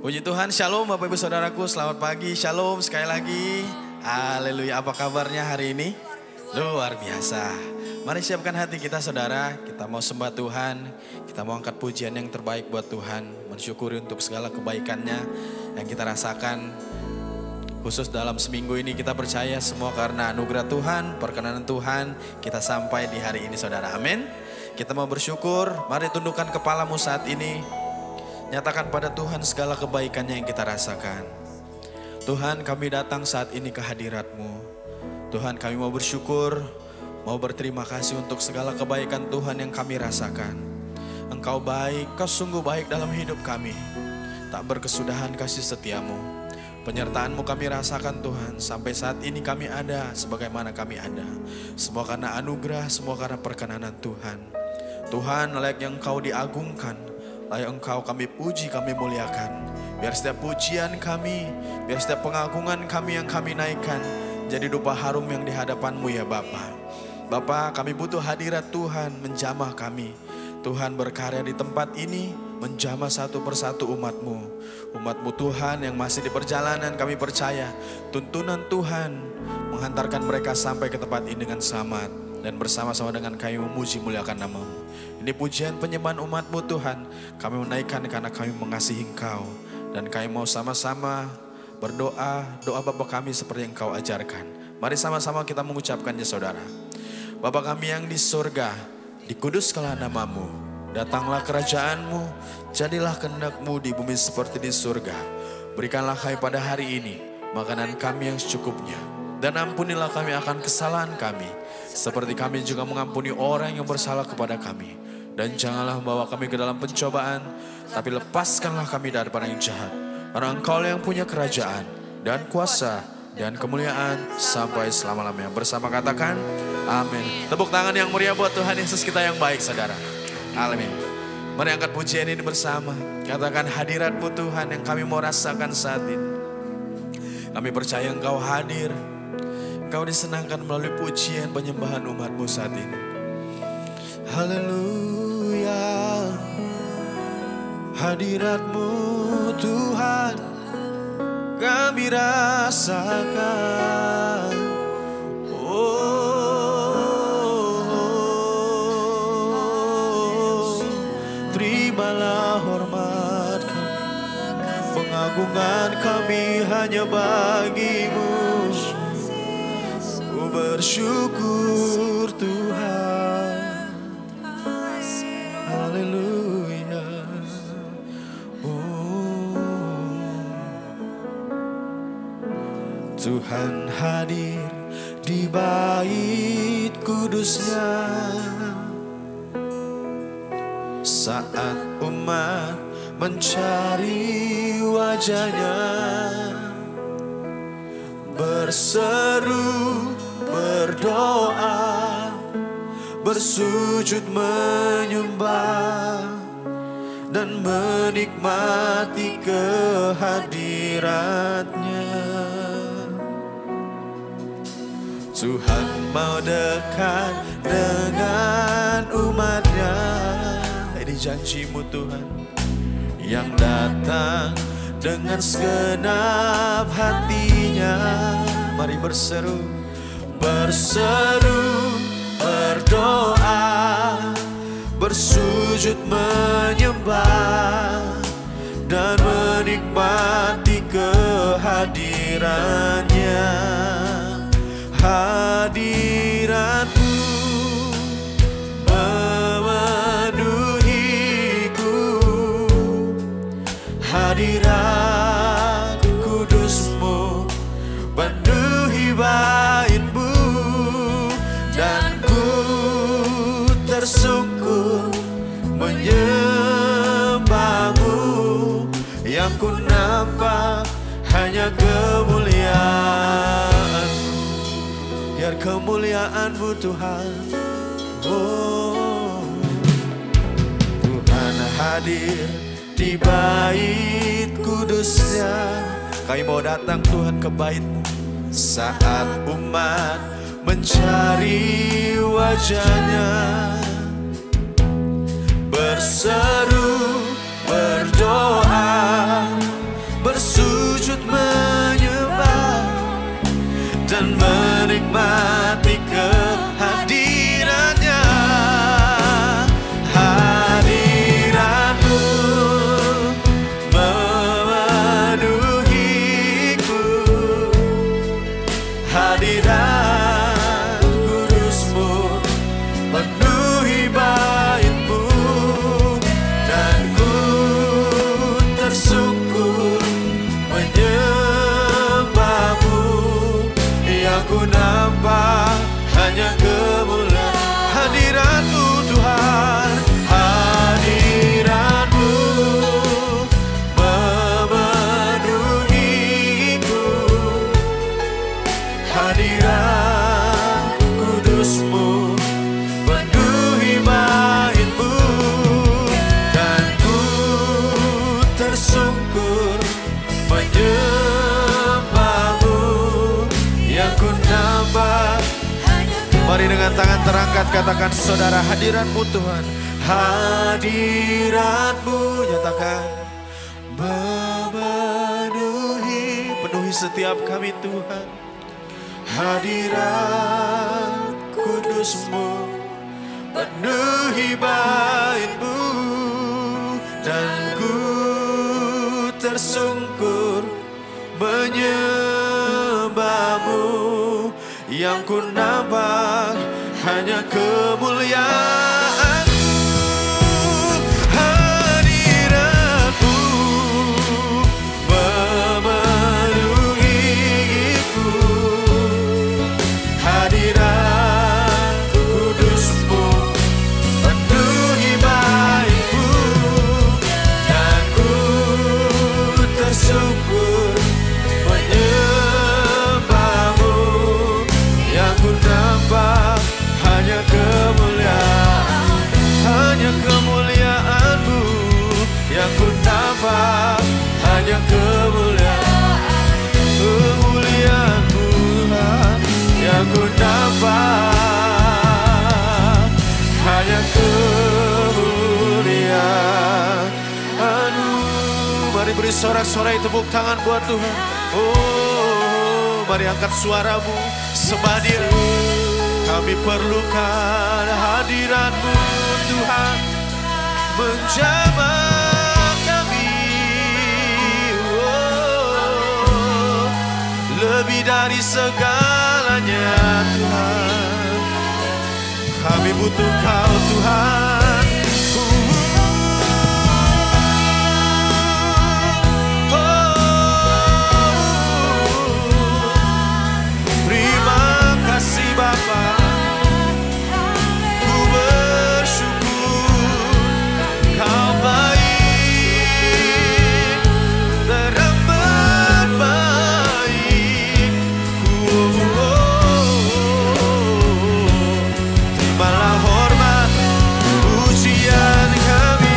Puji Tuhan, shalom Bapak Ibu Saudaraku, selamat pagi, shalom sekali lagi. Haleluya, apa kabarnya hari ini? Luar biasa. Mari siapkan hati kita saudara, kita mau sembah Tuhan, kita mau angkat pujian yang terbaik buat Tuhan, mensyukuri untuk segala kebaikannya yang kita rasakan. Khusus dalam seminggu ini kita percaya semua karena anugerah Tuhan, perkenanan Tuhan, kita sampai di hari ini saudara, amin. Kita mau bersyukur, mari tundukkan kepalamu saat ini. Nyatakan pada Tuhan segala kebaikannya yang kita rasakan. Tuhan, kami datang saat ini ke hadirat-Mu. Tuhan, kami mau bersyukur, mau berterima kasih untuk segala kebaikan Tuhan yang kami rasakan. Engkau baik, Kau sungguh baik dalam hidup kami. Tak berkesudahan kasih setiamu. Penyertaan-Mu kami rasakan Tuhan. Sampai saat ini kami ada sebagaimana kami ada. Semua karena anugerah, semua karena perkenanan Tuhan. Tuhan, layak yang Engkau diagungkan. Layak Engkau kami puji, kami muliakan. Biar setiap pujian kami, biar setiap pengagungan kami yang kami naikkan jadi dupa harum yang di hadapan-Mu ya Bapa. Bapa, kami butuh hadirat Tuhan menjamah kami. Tuhan berkarya di tempat ini, menjamah satu persatu umat-Mu. Umat-Mu Tuhan yang masih di perjalanan, kami percaya tuntunan Tuhan menghantarkan mereka sampai ke tempat ini dengan selamat. Dan bersama-sama dengan kami memuji muliakan nama-Mu. Ini pujian penyembahan umat-Mu Tuhan. Kami menaikkan karena kami mengasihi Engkau. Dan kami mau sama-sama berdoa, doa Bapa kami seperti yang Engkau ajarkan. Mari sama-sama kita mengucapkannya saudara. Bapa kami yang di surga, dikuduskanlah nama-Mu. Datanglah kerajaan-Mu, jadilah kehendak-Mu di bumi seperti di surga. Berikanlah kami pada hari ini makanan kami yang secukupnya. Dan ampunilah kami akan kesalahan kami, seperti kami juga mengampuni orang yang bersalah kepada kami. Dan janganlah membawa kami ke dalam pencobaan, tapi lepaskanlah kami daripada yang jahat. Karena Engkau yang punya kerajaan, dan kuasa, dan kemuliaan, sampai selama-lamanya. Bersama katakan, amin. Tepuk tangan yang meriah buat Tuhan Yesus kita yang baik saudara. Amin. Mari angkat pujian ini bersama. Katakan hadirat-Mu Tuhan yang kami mau rasakan saat ini. Kami percaya Engkau hadir. Engkau disenangkan melalui pujian penyembahan umat-Mu saat ini. Haleluya. Hadirat-Mu Tuhan kami rasakan. Oh, terimalah hormat kami. Pengagungan kami hanya bagi-Mu. Bersyukur Tuhan, haleluya. Oh, Tuhan hadir di bait kudus-Nya saat umat mencari wajah-Nya, berseru, berdoa, bersujud menyembah, dan menikmati kehadirat-Nya. Tuhan mau dekat dengan umat-Nya. Ini janji-Mu Tuhan yang datang dengan segenap hatinya. Mari berseru, berdoa, bersujud menyembah, dan menikmati kehadiran-Nya. Hadirat-Mu memenuhiku, hadirat kudus-Mu penuhi bait-Mu, dan ku tersungkur menyembah-Mu. Yang ku nampak hanya kemuliaan-Mu. Biar kemuliaan-Mu Tuhan. Oh, Tuhan hadir di bait kudus-Nya. Kami mau datang Tuhan ke bait-Mu saat umat mencari wajah-Nya, berseru, berdoa, dan menikmati kehadirannya. Hadiratmu memenuhiku, hadirat kudusmu penuhi baitmu, dan ku tersungkur menyembahmu. Yang ku nampak hanya kemuliaan hadiratmu Tuhan. Hadiratmu memenuhiku, hadirat kudusmu penuhi baitmu, dan ku tersungkur menyembahmu. Yang ku nampak. Mari dengan tangan terangkat katakan saudara, hadiratmu Tuhan. Hadiratmu, nyatakan, penuhi setiap kami Tuhan. Hadirat kudusmu penuhi baitmu, dan ku tersungkur menyembahmu. Yang ku nampak hanya kemuliaan. Hadiratmu memenuhiku, hadirat kudusmu penuhi baitmu, dan ku tersungkur menyembahmu. Yang ku nampak hanya kemuliaan, hanya kemuliaanmu. Yang ku nampak hanya kemuliaan, kemuliaanmu Tuhan. Yang ku nampak hanya kemuliaanmu. Mari beri sorak-sorai tepuk tangan buat Tuhan. Oh, mari angkat suaramu, sembah Dia. Kami perlukan hadiratmu Tuhan, menjamah kami. Oh, lebih dari segalanya Tuhan, kami butuh Kau Tuhan. Bapa, ku bersyukur Kau baik, teramat baik. Terimalah hormat pujian kami,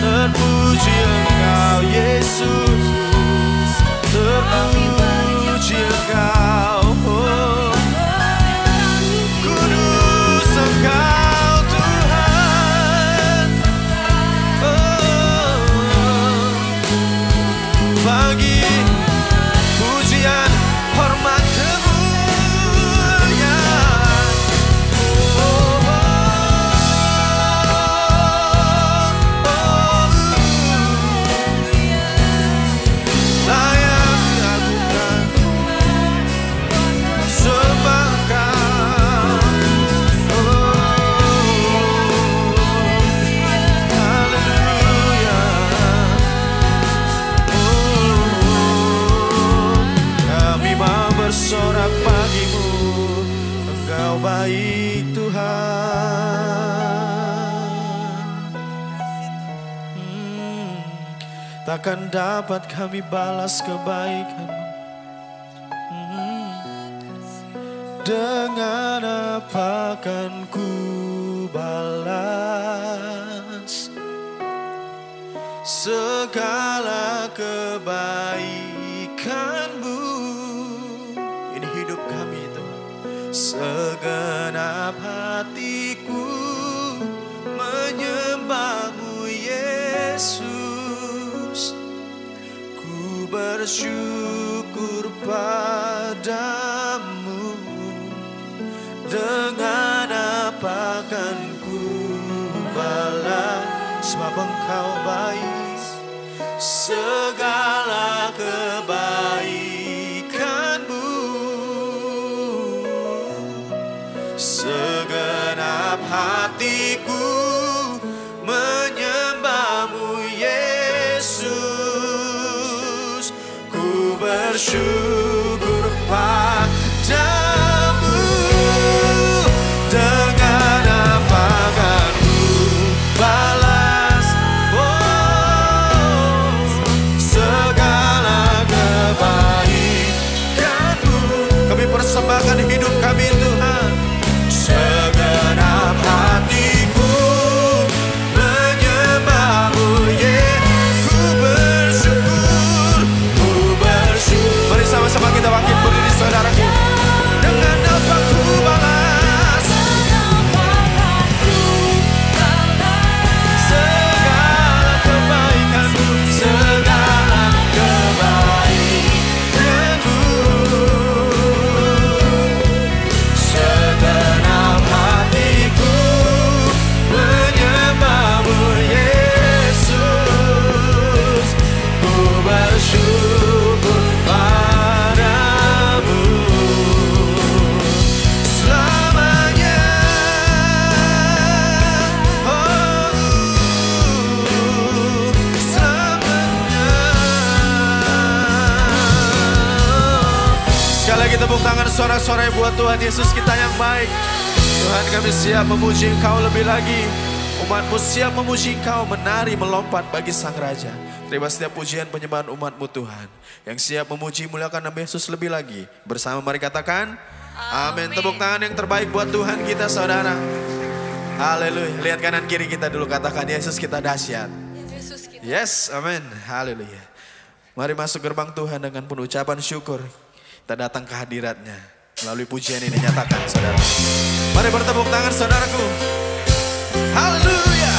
terpuji Engkau Yesus, terpuji Engkau, oh, kudus Engkau Tuhan. Oh, bagi pujian, hormat, kemuliaan. Oh, oh, oh, layak diagungkan, sembah Kau. Haleluya. Kami mau bersorak bagimu, Engkau baik Tuhan. Takkan dapat kami balas kebaikan. Dengan apa kan ku balas segala kebaikan-Mu? Ini hidup kami Tuhan. Segenap hatiku menyembah-Mu Yesus. Ku bersyukur padamu, dengan apa kan ku balas, sebab Engkau baik, segala kebaikanmu. Segenap hatiku menyembahmu Yesus, ku bersyukur padamu, dengan apa kan ku balas, oh, segala kebaikanmu. Kami persembahkan hidup kami Tuhan, segenap hatiku menyembahmu Yesus, ku bersyukur, ku bersyukur. Mari sama-sama kita bangkit berdiri saudaraku. Dengan apa ku balas, segala kebaikanmu, segala kebaikanmu. Segenap hatiku menyembahmu Yesus, ku bersyukur padamu selamanya. Oh, selamanya. Sekali lagi tepuk tangan sorak-sorai buat Tuhan Yesus kita yang baik. Tuhan, kami siap memuji Engkau lebih lagi. Umat-Mu siap memuji Engkau, menari, melompat bagi Sang Raja. Terima setiap pujian penyembahan umat-Mu Tuhan, yang siap memuji muliakan nama Yesus lebih lagi. Bersama mari katakan amin. Tepuk tangan yang terbaik buat Tuhan kita saudara. Haleluya. Lihat kanan kiri kita dulu, katakan Yesus kita dahsyat. Yes, amin. Haleluya. Mari masuk gerbang Tuhan dengan penuh ucapan syukur. Kita datang ke hadirat-Nya. Melalui pujian ini nyatakan saudara. Mari bertepuk tangan saudaraku. Haleluya.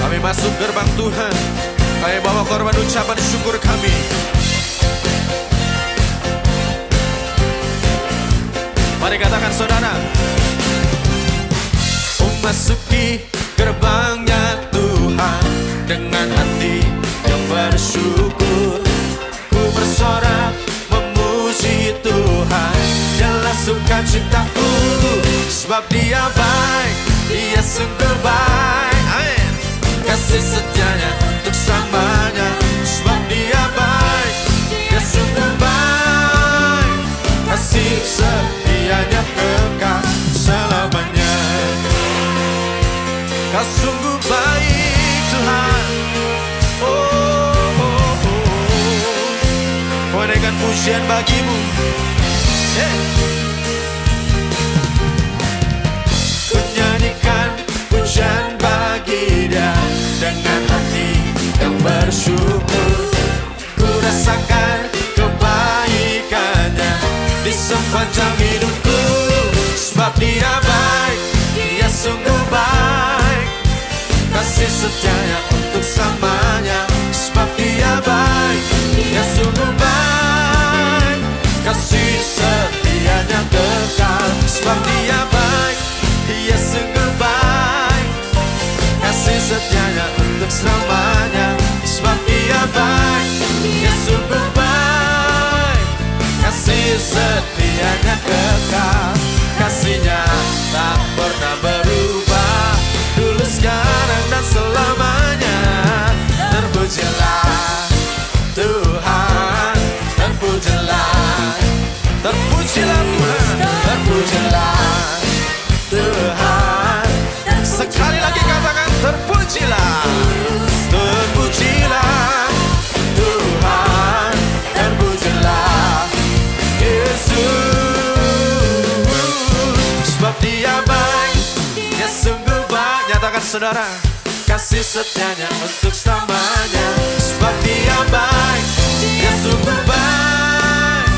Kami masuk gerbang Tuhan. Kami bawa korban ucapan syukur kami. Mari katakan saudara. Memasuki gerbangnya Tuhan dengan hati yang bersyukur, ku bersorak memuji Tuhan. Dialah sukacitaku, sebab Dia baik, Dia sungguh baik. Amin. Kasih setianya untuk selamanya, sebab Dia baik, Dia sungguh baik. Kasih setianya kekal selamanya. Kau sungguh baik Tuhan. Oh, oh, oh. Kau naikkan pujian bagimu. Ku nyanyikan pujian bagi Dia dengan hati yang bersyukur. Ku rasakan kebaikannya di sepanjang hidupku, sebab Dia baik, Dia sungguh baik. Kasih setianya untuk selamanya, sebab Dia baik, Dia sungguh baik. Kasih setianya kekal, sebab Dia baik, Dia sungguh baik. Kasih setianya untuk selamanya, sebab Dia baik, Dia sungguh baik. Kasih setianya kekal, kasih-Nya tak pernah berubah, dulu sekarang dan selamanya. Terpujilah Tuhan, terpujilah, terpujilah Tuhan, terpujilah Tuhan. Sekali lagi katakan terpujilah, terpujilah Tuhan, terpujilah Yesus, sebab Dia baik, Dia sungguh baik. Nyatakan saudara, kasih setianya untuk selamanya, sebab Dia baik, Dia sungguh baik.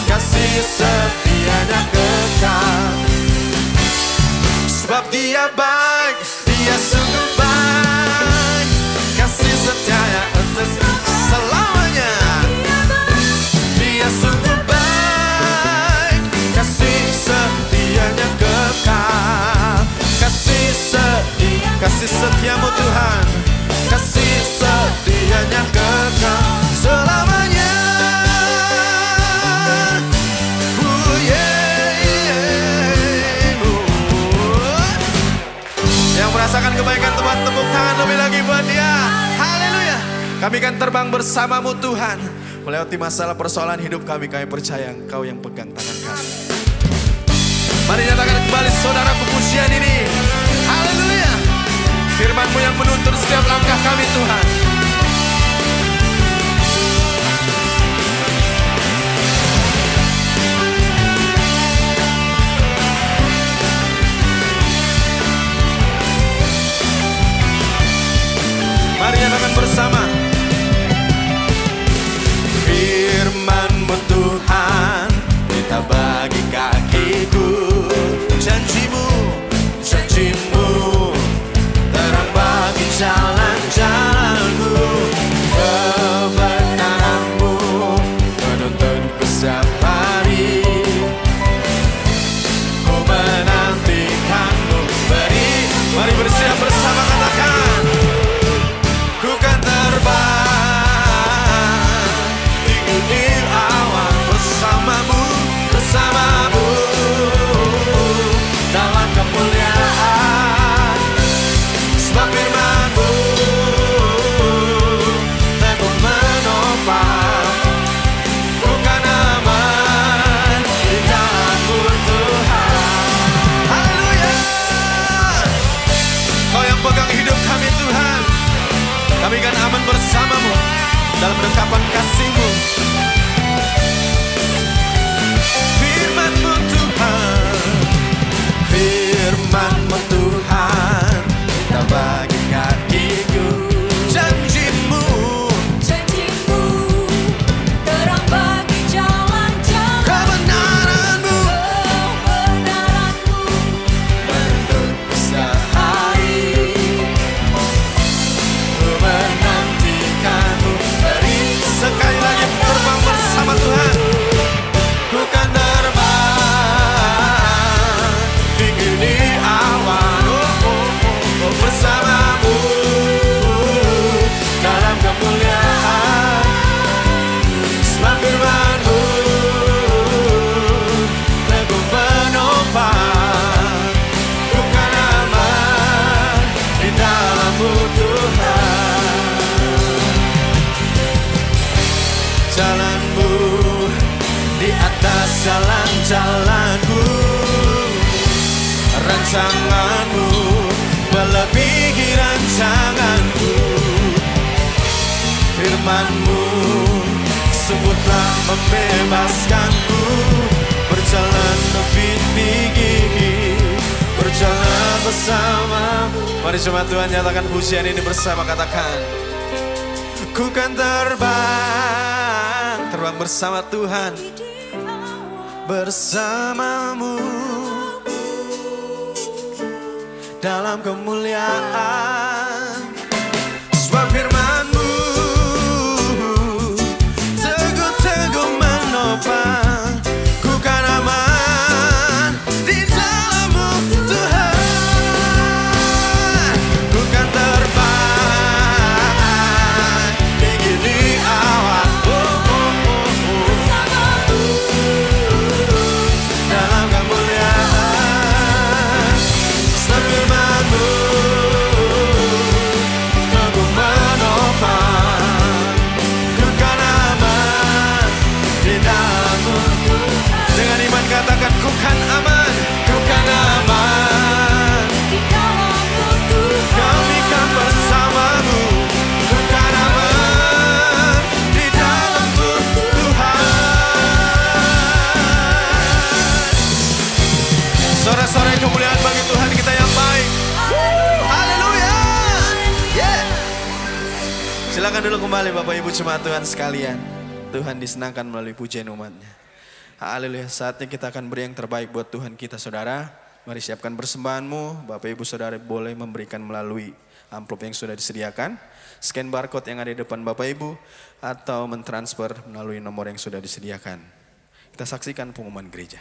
Kasih setianya kekal kekal. Sebab Dia baik, Dia sungguh baik, kasih setianya untuk selamanya. Dia sungguh baik, kasih setianya kekal. Kasih setiamu Tuhan, kasih setianya kekal selamanya. Yang merasakan kebaikan Tuhan, tepuk tangan lebih lagi buat Dia. Haleluya. Kami akan terbang bersamamu Tuhan. Melewati masalah persoalan hidup kami percaya Engkau yang pegang tangan kami. Mari nyatakan kembali saudaraku pujian ini. Haleluya. Firman-Mu yang menuntun setiap langkah kami Tuhan. Mari nyatakan bersama. Firman-Mu Tuhan, kita bagi kakiku. Janji-Mu, janji-Mu, terang bagi jalan-jalanku. Kebenaran-Mu menuntunku setiap hari. Ku menantikan-Mu beri. Mari bersiap bersama katakan. Ku kan terbang tinggi di awan bersamamu, bersamamu dalam kemuliaan. Sebab firman-Mu teguh menopang. Ku kan aman di dalam-Mu Tuhan. Haleluya. Kau yang pegang hidup kami Tuhan. Kami kan aman bersama-Mu dalam dekapan kasih-Mu. Firman-Mu Tuhan, firman-Mu Tuhan, kita bagi kakiku. Janji-Mu, Janji-Mu, terang bagi jalan-jalan. kebenaran-Mu, Kebenaran-Mu menuntunku setiap hari. Ku menantikan-Mu beri. Sekali lagi terbang bersama Tuhan. Ku kan terbang tinggi di awan, bersama-Mu dalam kemuliaan. Sebab firman-Mu teguh menopang. Ku kan aman di dalam-Mu Tuhan. Jalan-Mu di atas jalan-jalanku. Rancangan-Mu melebihi rancanganku. Firman-Mu sebutlah membebaskanku. Berjalan lebih tinggi, berjalan bersama-Mu. Mari jemaat Tuhan nyatakan pujian ini bersama, katakan. Ku kan terbang, terbang bersama Tuhan, bersama-Mu dalam kemuliaan. Sebab firman-Mu teguh-teguh menopang. Ku kan aman di dalam-Mu Tuhan. Ku kan terbang tinggi di awan, dalam kemuliaan. Sebab firman-Mu teguh menopang. Ku kan aman di dalam-Mu. Dengan iman katakan, ku kan aman, ku kan aman di dalam-Mu Tuhan. kami kan bersama-Mu. Ku kan aman di dalam-Mu Tuhan. Sore-sore kemuliaan bagi Tuhan kita yang baik. Haleluya. Yeah. Silakan dulu kembali Bapak Ibu jemaat Tuhan sekalian. Tuhan disenangkan melalui pujian umatnya. Haleluya, saatnya kita akan beri yang terbaik buat Tuhan kita saudara. Mari siapkan persembahanmu, Bapak Ibu Saudara boleh memberikan melalui amplop yang sudah disediakan. Scan barcode yang ada di depan Bapak Ibu atau mentransfer melalui nomor yang sudah disediakan. Kita saksikan pengumuman gereja.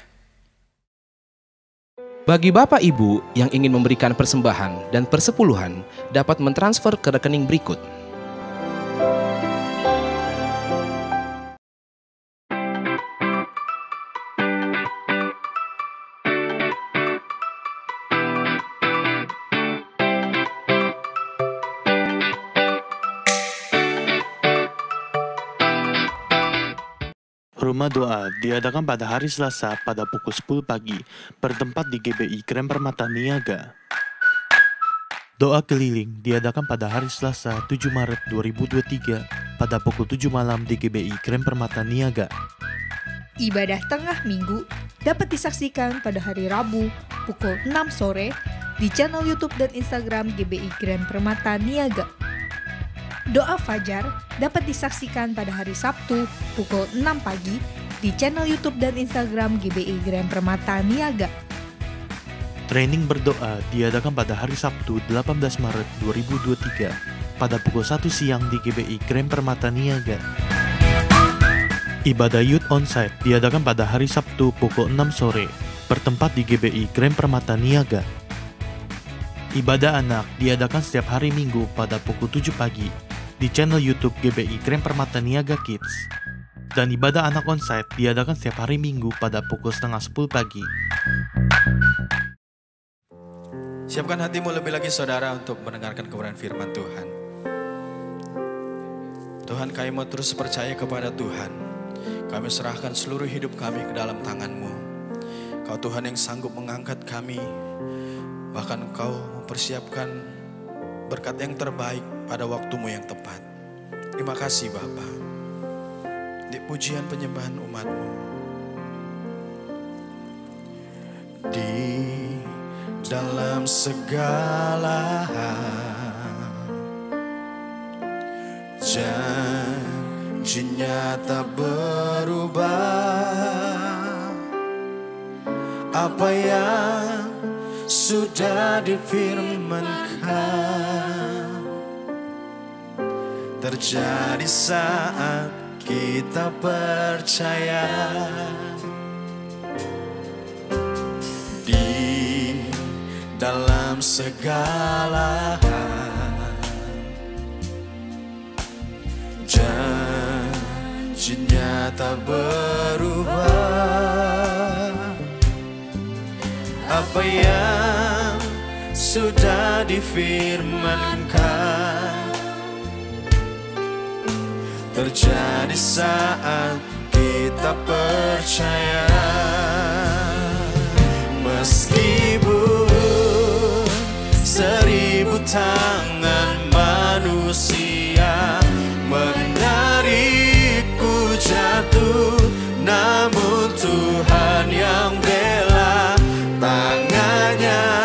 Bagi Bapak Ibu yang ingin memberikan persembahan dan persepuluhan dapat mentransfer ke rekening berikut. Rumah doa diadakan pada hari Selasa pada pukul 10 pagi, bertempat di GBI Grand Permata Niaga. Doa keliling diadakan pada hari Selasa 7 Maret 2023 pada pukul 7 malam di GBI Grand Permata Niaga. Ibadah tengah minggu dapat disaksikan pada hari Rabu pukul 6 sore di channel YouTube dan Instagram GBI Grand Permata Niaga. Doa Fajar dapat disaksikan pada hari Sabtu pukul 6 pagi di channel YouTube dan Instagram GBI Grand Permata Niaga. Training berdoa diadakan pada hari Sabtu 18 Maret 2023 pada pukul 1 siang di GBI Grand Permata Niaga. Ibadah Youth Onsite diadakan pada hari Sabtu pukul 6 sore, bertempat di GBI Grand Permata Niaga. Ibadah anak diadakan setiap hari Minggu pada pukul 7 pagi di channel YouTube GBI Grand Permata Niaga Kids. Dan ibadah anak onsite diadakan setiap hari Minggu pada pukul 9:30 pagi. Siapkan hatimu lebih lagi saudara untuk mendengarkan kebenaran firman Tuhan. Tuhan, kami mau terus percaya kepada Tuhan. Kami serahkan seluruh hidup kami ke dalam tangan-Mu. Kau Tuhan yang sanggup mengangkat kami. Bahkan Kau mempersiapkan berkat yang terbaik pada waktumu yang tepat. Terima kasih Bapa. Di pujian penyembahan umat-Mu. Di dalam segala hal, janji-Nya tak berubah. Apa yang sudah difirmankan terjadi saat kita percaya. Di dalam segala hal, janji-Nya tak berubah. Apa yang sudah difirmankan terjadi saat kita percaya. Meskipun 1000 tangan manusia menarikku jatuh, namun Tuhan yang bela. Tangannya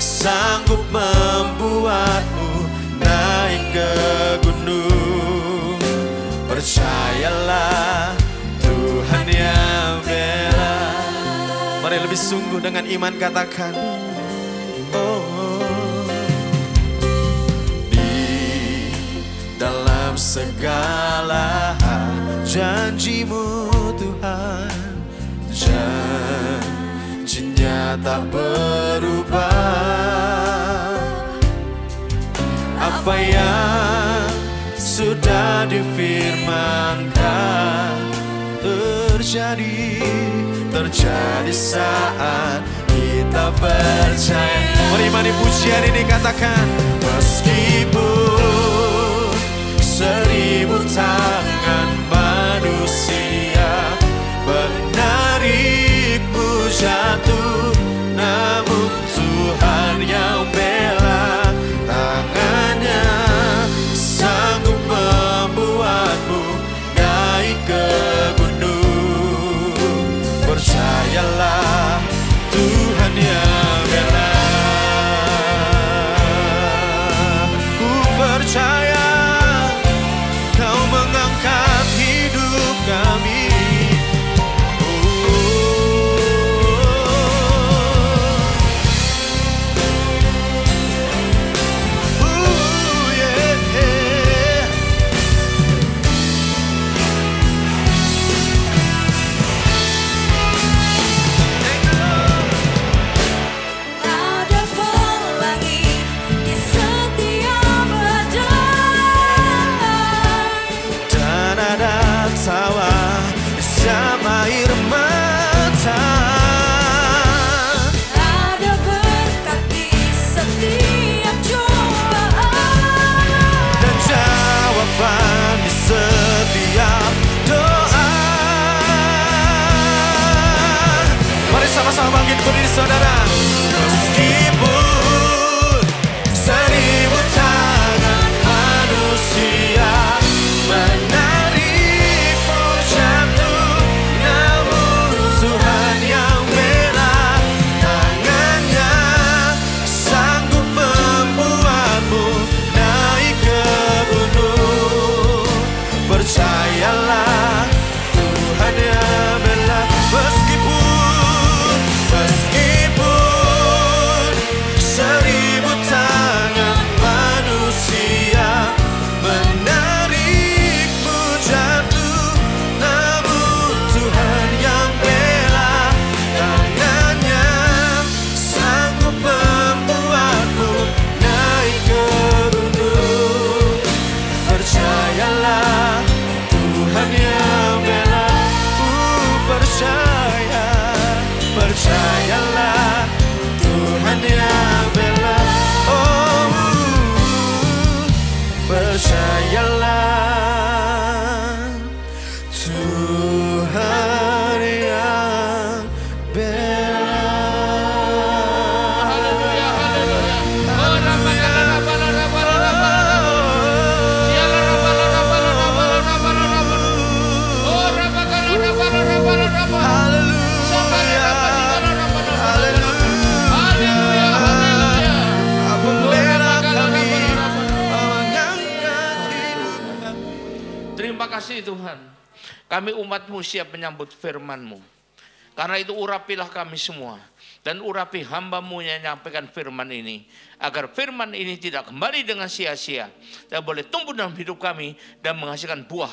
sanggup membuatmu naik ke gunung. Percayalah, Tuhan yang bela. Mari lebih sungguh dengan iman katakan, oh. Di dalam segala hal, janji-Mu Tuhan, janji-Nya tak berubah. Apa yang sudah difirmankan terjadi saat kita percaya. Mari pujian ini katakan, meskipun 1000 tangan manusia menarikku jatuh, namun Tuhan yang bela. Tangannya sanggup membuatmu naik ke gunung. Percayalah, Tuhan yang bela. Ku percaya Kau mengangkat hidup saudara. Meskipun 1000 tangan manusia menarikmu jatuh, namun Tuhan yang bela. Tangannya sanggup membuatmu naik ke gunung. Percayalah, Tuhan yang bela. Meskipun 1000 tangan manusia menarikmu jatuh, namun Tuhan yang bela. Tangannya sanggup membuatmu naik ke gunung. Percayalah, Tuhan yang bela. Percaya, percayalah, Tuhan yang bela. Oh, percayalah, Tuhan yang bela. Terima kasih Tuhan. Kami umat-Mu siap menyambut firman-Mu. Karena itu urapilah kami semua. Dan urapi hamba-Mu yang menyampaikan firman ini. Agar firman ini tidak kembali dengan sia-sia. Dan boleh tumbuh dalam hidup kami dan menghasilkan buah.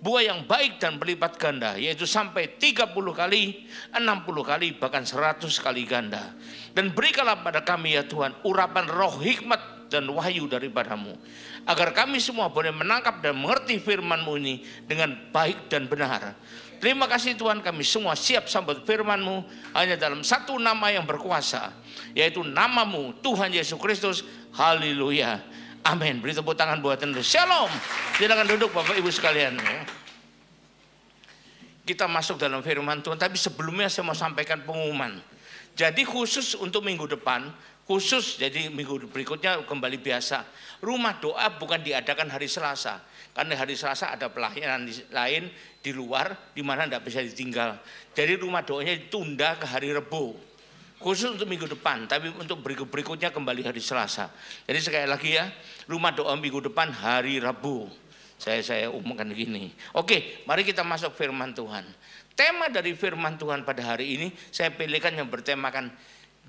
Buah yang baik dan berlipat ganda. Yaitu sampai 30 kali, 60 kali, bahkan 100 kali ganda. Dan berikanlah pada kami ya Tuhan urapan roh hikmat dan wahyu daripada-Mu. Agar kami semua boleh menangkap dan mengerti firman-Mu ini dengan baik dan benar. Terima kasih Tuhan, kami semua siap sambut firman-Mu hanya dalam satu nama yang berkuasa, yaitu nama-Mu Tuhan Yesus Kristus. Haleluya. Amin. Beri tepuk tangan buat Anda. Shalom. Silakan duduk Bapak Ibu sekalian. Kita masuk dalam firman Tuhan, tapi sebelumnya saya mau sampaikan pengumuman. Jadi khusus untuk minggu depan, jadi minggu berikutnya kembali biasa. Rumah doa bukan diadakan hari Selasa, karena hari Selasa ada pelayanan lain di luar di mana tidak bisa ditinggal. Jadi rumah doanya ditunda ke hari Rebo. Khusus untuk minggu depan, tapi untuk berikutnya kembali hari Selasa. Jadi sekali lagi ya, rumah doa minggu depan hari Rabu. Saya umumkan begini. Oke, mari kita masuk firman Tuhan. Tema dari firman Tuhan pada hari ini saya pilihkan yang bertemakan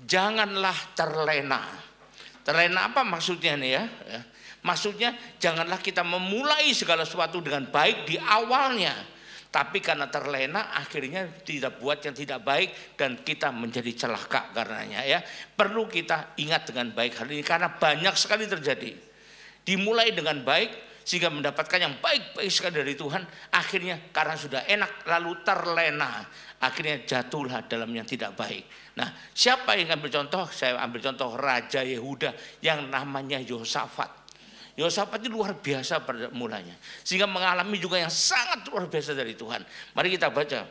janganlah terlena. Terlena apa maksudnya nih ya? Maksudnya janganlah kita memulai segala sesuatu dengan baik di awalnya. Tapi karena terlena akhirnya tidak buat yang tidak baik dan kita menjadi celaka karenanya ya. Perlu kita ingat dengan baik hal ini karena banyak sekali terjadi. Dimulai dengan baik sehingga mendapatkan yang baik-baik sekali dari Tuhan, akhirnya karena sudah enak lalu terlena, akhirnya jatuhlah dalam yang tidak baik. Nah, siapa yang ambil contoh? Saya ambil contoh Raja Yehuda yang namanya Yosafat. Yosafat itu luar biasa pada mulanya, sehingga mengalami juga yang sangat luar biasa dari Tuhan. Mari kita baca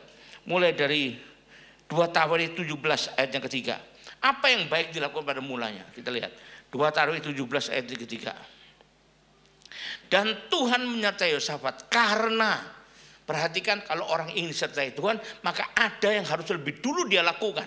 mulai dari 2 Tawarikh 17 ayat yang ketiga. Apa yang baik dilakukan pada mulanya? Kita lihat 2 Tawarikh 17 ayat yang ketiga. Dan Tuhan menyertai Yosafat karena, perhatikan, kalau orang ingin disertai Tuhan maka ada yang harus lebih dulu dia lakukan.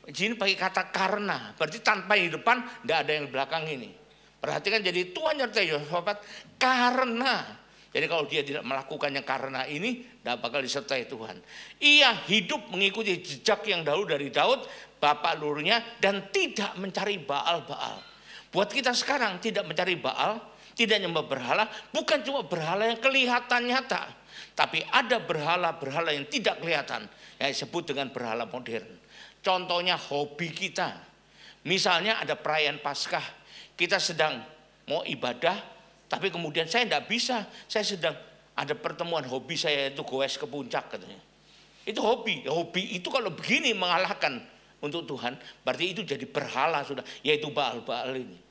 Jadi pakai kata karena, berarti tanpa yang di depan tidak ada yang di belakang ini. Perhatikan, jadi Tuhan menyertai Yosafat karena. Jadi kalau dia tidak melakukannya karena ini, tidak bakal disertai Tuhan. Ia hidup mengikuti jejak yang dahulu dari Daud bapak leluhurnya dan tidak mencari Baal-Baal. Buat kita sekarang tidak mencari Baal, tidak nyembah berhala, bukan cuma berhala yang kelihatan nyata, tapi ada berhala-berhala yang tidak kelihatan, yang disebut dengan berhala modern. Contohnya hobi kita. Misalnya ada perayaan Paskah, kita sedang mau ibadah, tapi kemudian saya tidak bisa, saya sedang ada pertemuan hobi saya itu goes ke puncak katanya. Itu hobi. Hobi itu kalau begini mengalahkan untuk Tuhan, berarti itu jadi berhala sudah, yaitu Baal-Baal ini.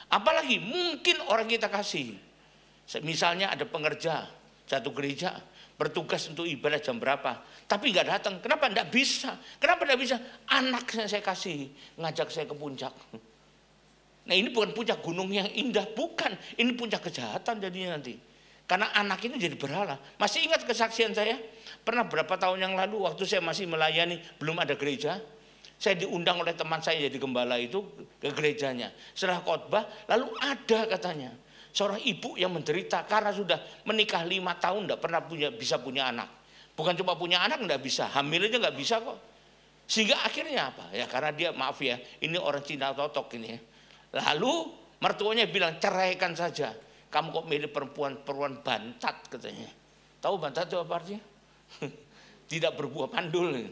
Apalagi mungkin orang kita kasih, misalnya ada pengerja satu gereja bertugas untuk ibadah jam berapa, tapi nggak datang. Kenapa nggak bisa? Kenapa nggak bisa? Anak saya kasih ngajak saya ke puncak. Nah ini bukan puncak gunung yang indah, bukan. Ini puncak kejahatan jadinya nanti. Karena anak itu jadi berhala. Masih ingat kesaksian saya? Pernah berapa tahun yang lalu waktu saya masih melayani, belum ada gereja. Saya diundang oleh teman saya jadi gembala itu ke gerejanya. Setelah khotbah, lalu ada katanya seorang ibu yang menderita karena sudah menikah 5 tahun tidak pernah bisa punya anak. Bukan cuma punya anak tidak bisa, hamil aja nggak bisa kok. Sehingga akhirnya apa? Ya karena dia maaf ya, ini orang Cina totok ini ya. Lalu mertuanya bilang ceraikan saja. Kamu kok milih perempuan bantat katanya. Tahu bantat itu apa artinya? Tidak berbuah mandul.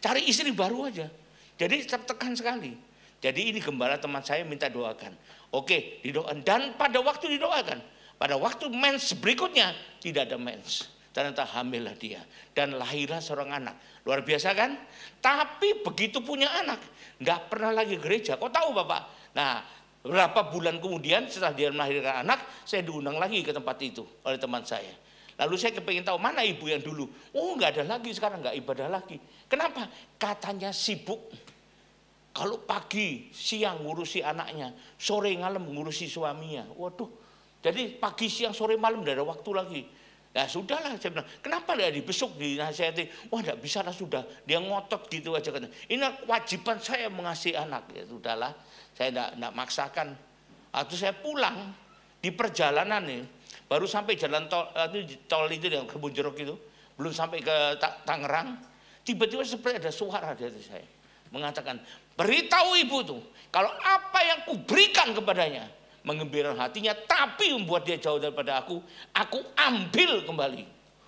Cari istri baru aja. Jadi tertekan sekali. Jadi ini gembala teman saya minta doakan. Oke, didoakan. Dan pada waktu didoakan, pada waktu mens berikutnya tidak ada mens. Ternyata hamillah dia dan lahirlah seorang anak. Luar biasa kan? Tapi begitu punya anak, nggak pernah lagi gereja. Kok tahu Bapak? Nah, berapa bulan kemudian setelah dia melahirkan anak, saya diundang lagi ke tempat itu oleh teman saya. Lalu saya kepingin tahu mana ibu yang dulu. Oh nggak ada lagi sekarang, nggak ibadah lagi. Kenapa? Katanya sibuk. Kalau pagi, siang ngurusi anaknya, sore malam ngurusi suaminya. Waduh, jadi pagi, siang, sore, malam tidak ada waktu lagi. Ya sudahlah, saya bilang, kenapa tidak dibesuk, dinasihati? Wah tidak bisa lah sudah, dia ngotot gitu aja. Ini kewajiban saya mengasihi anak. Ya sudahlah, saya tidak maksakan. Waktu saya pulang, di perjalanan nih, baru sampai jalan tol itu yang Kebun Jeruk itu, belum sampai ke Tangerang, tiba-tiba seperti ada suara dari saya mengatakan, beritahu ibu tuh, kalau apa yang kuberikan kepadanya menggembirakan hatinya, tapi membuat dia jauh daripada aku ambil kembali.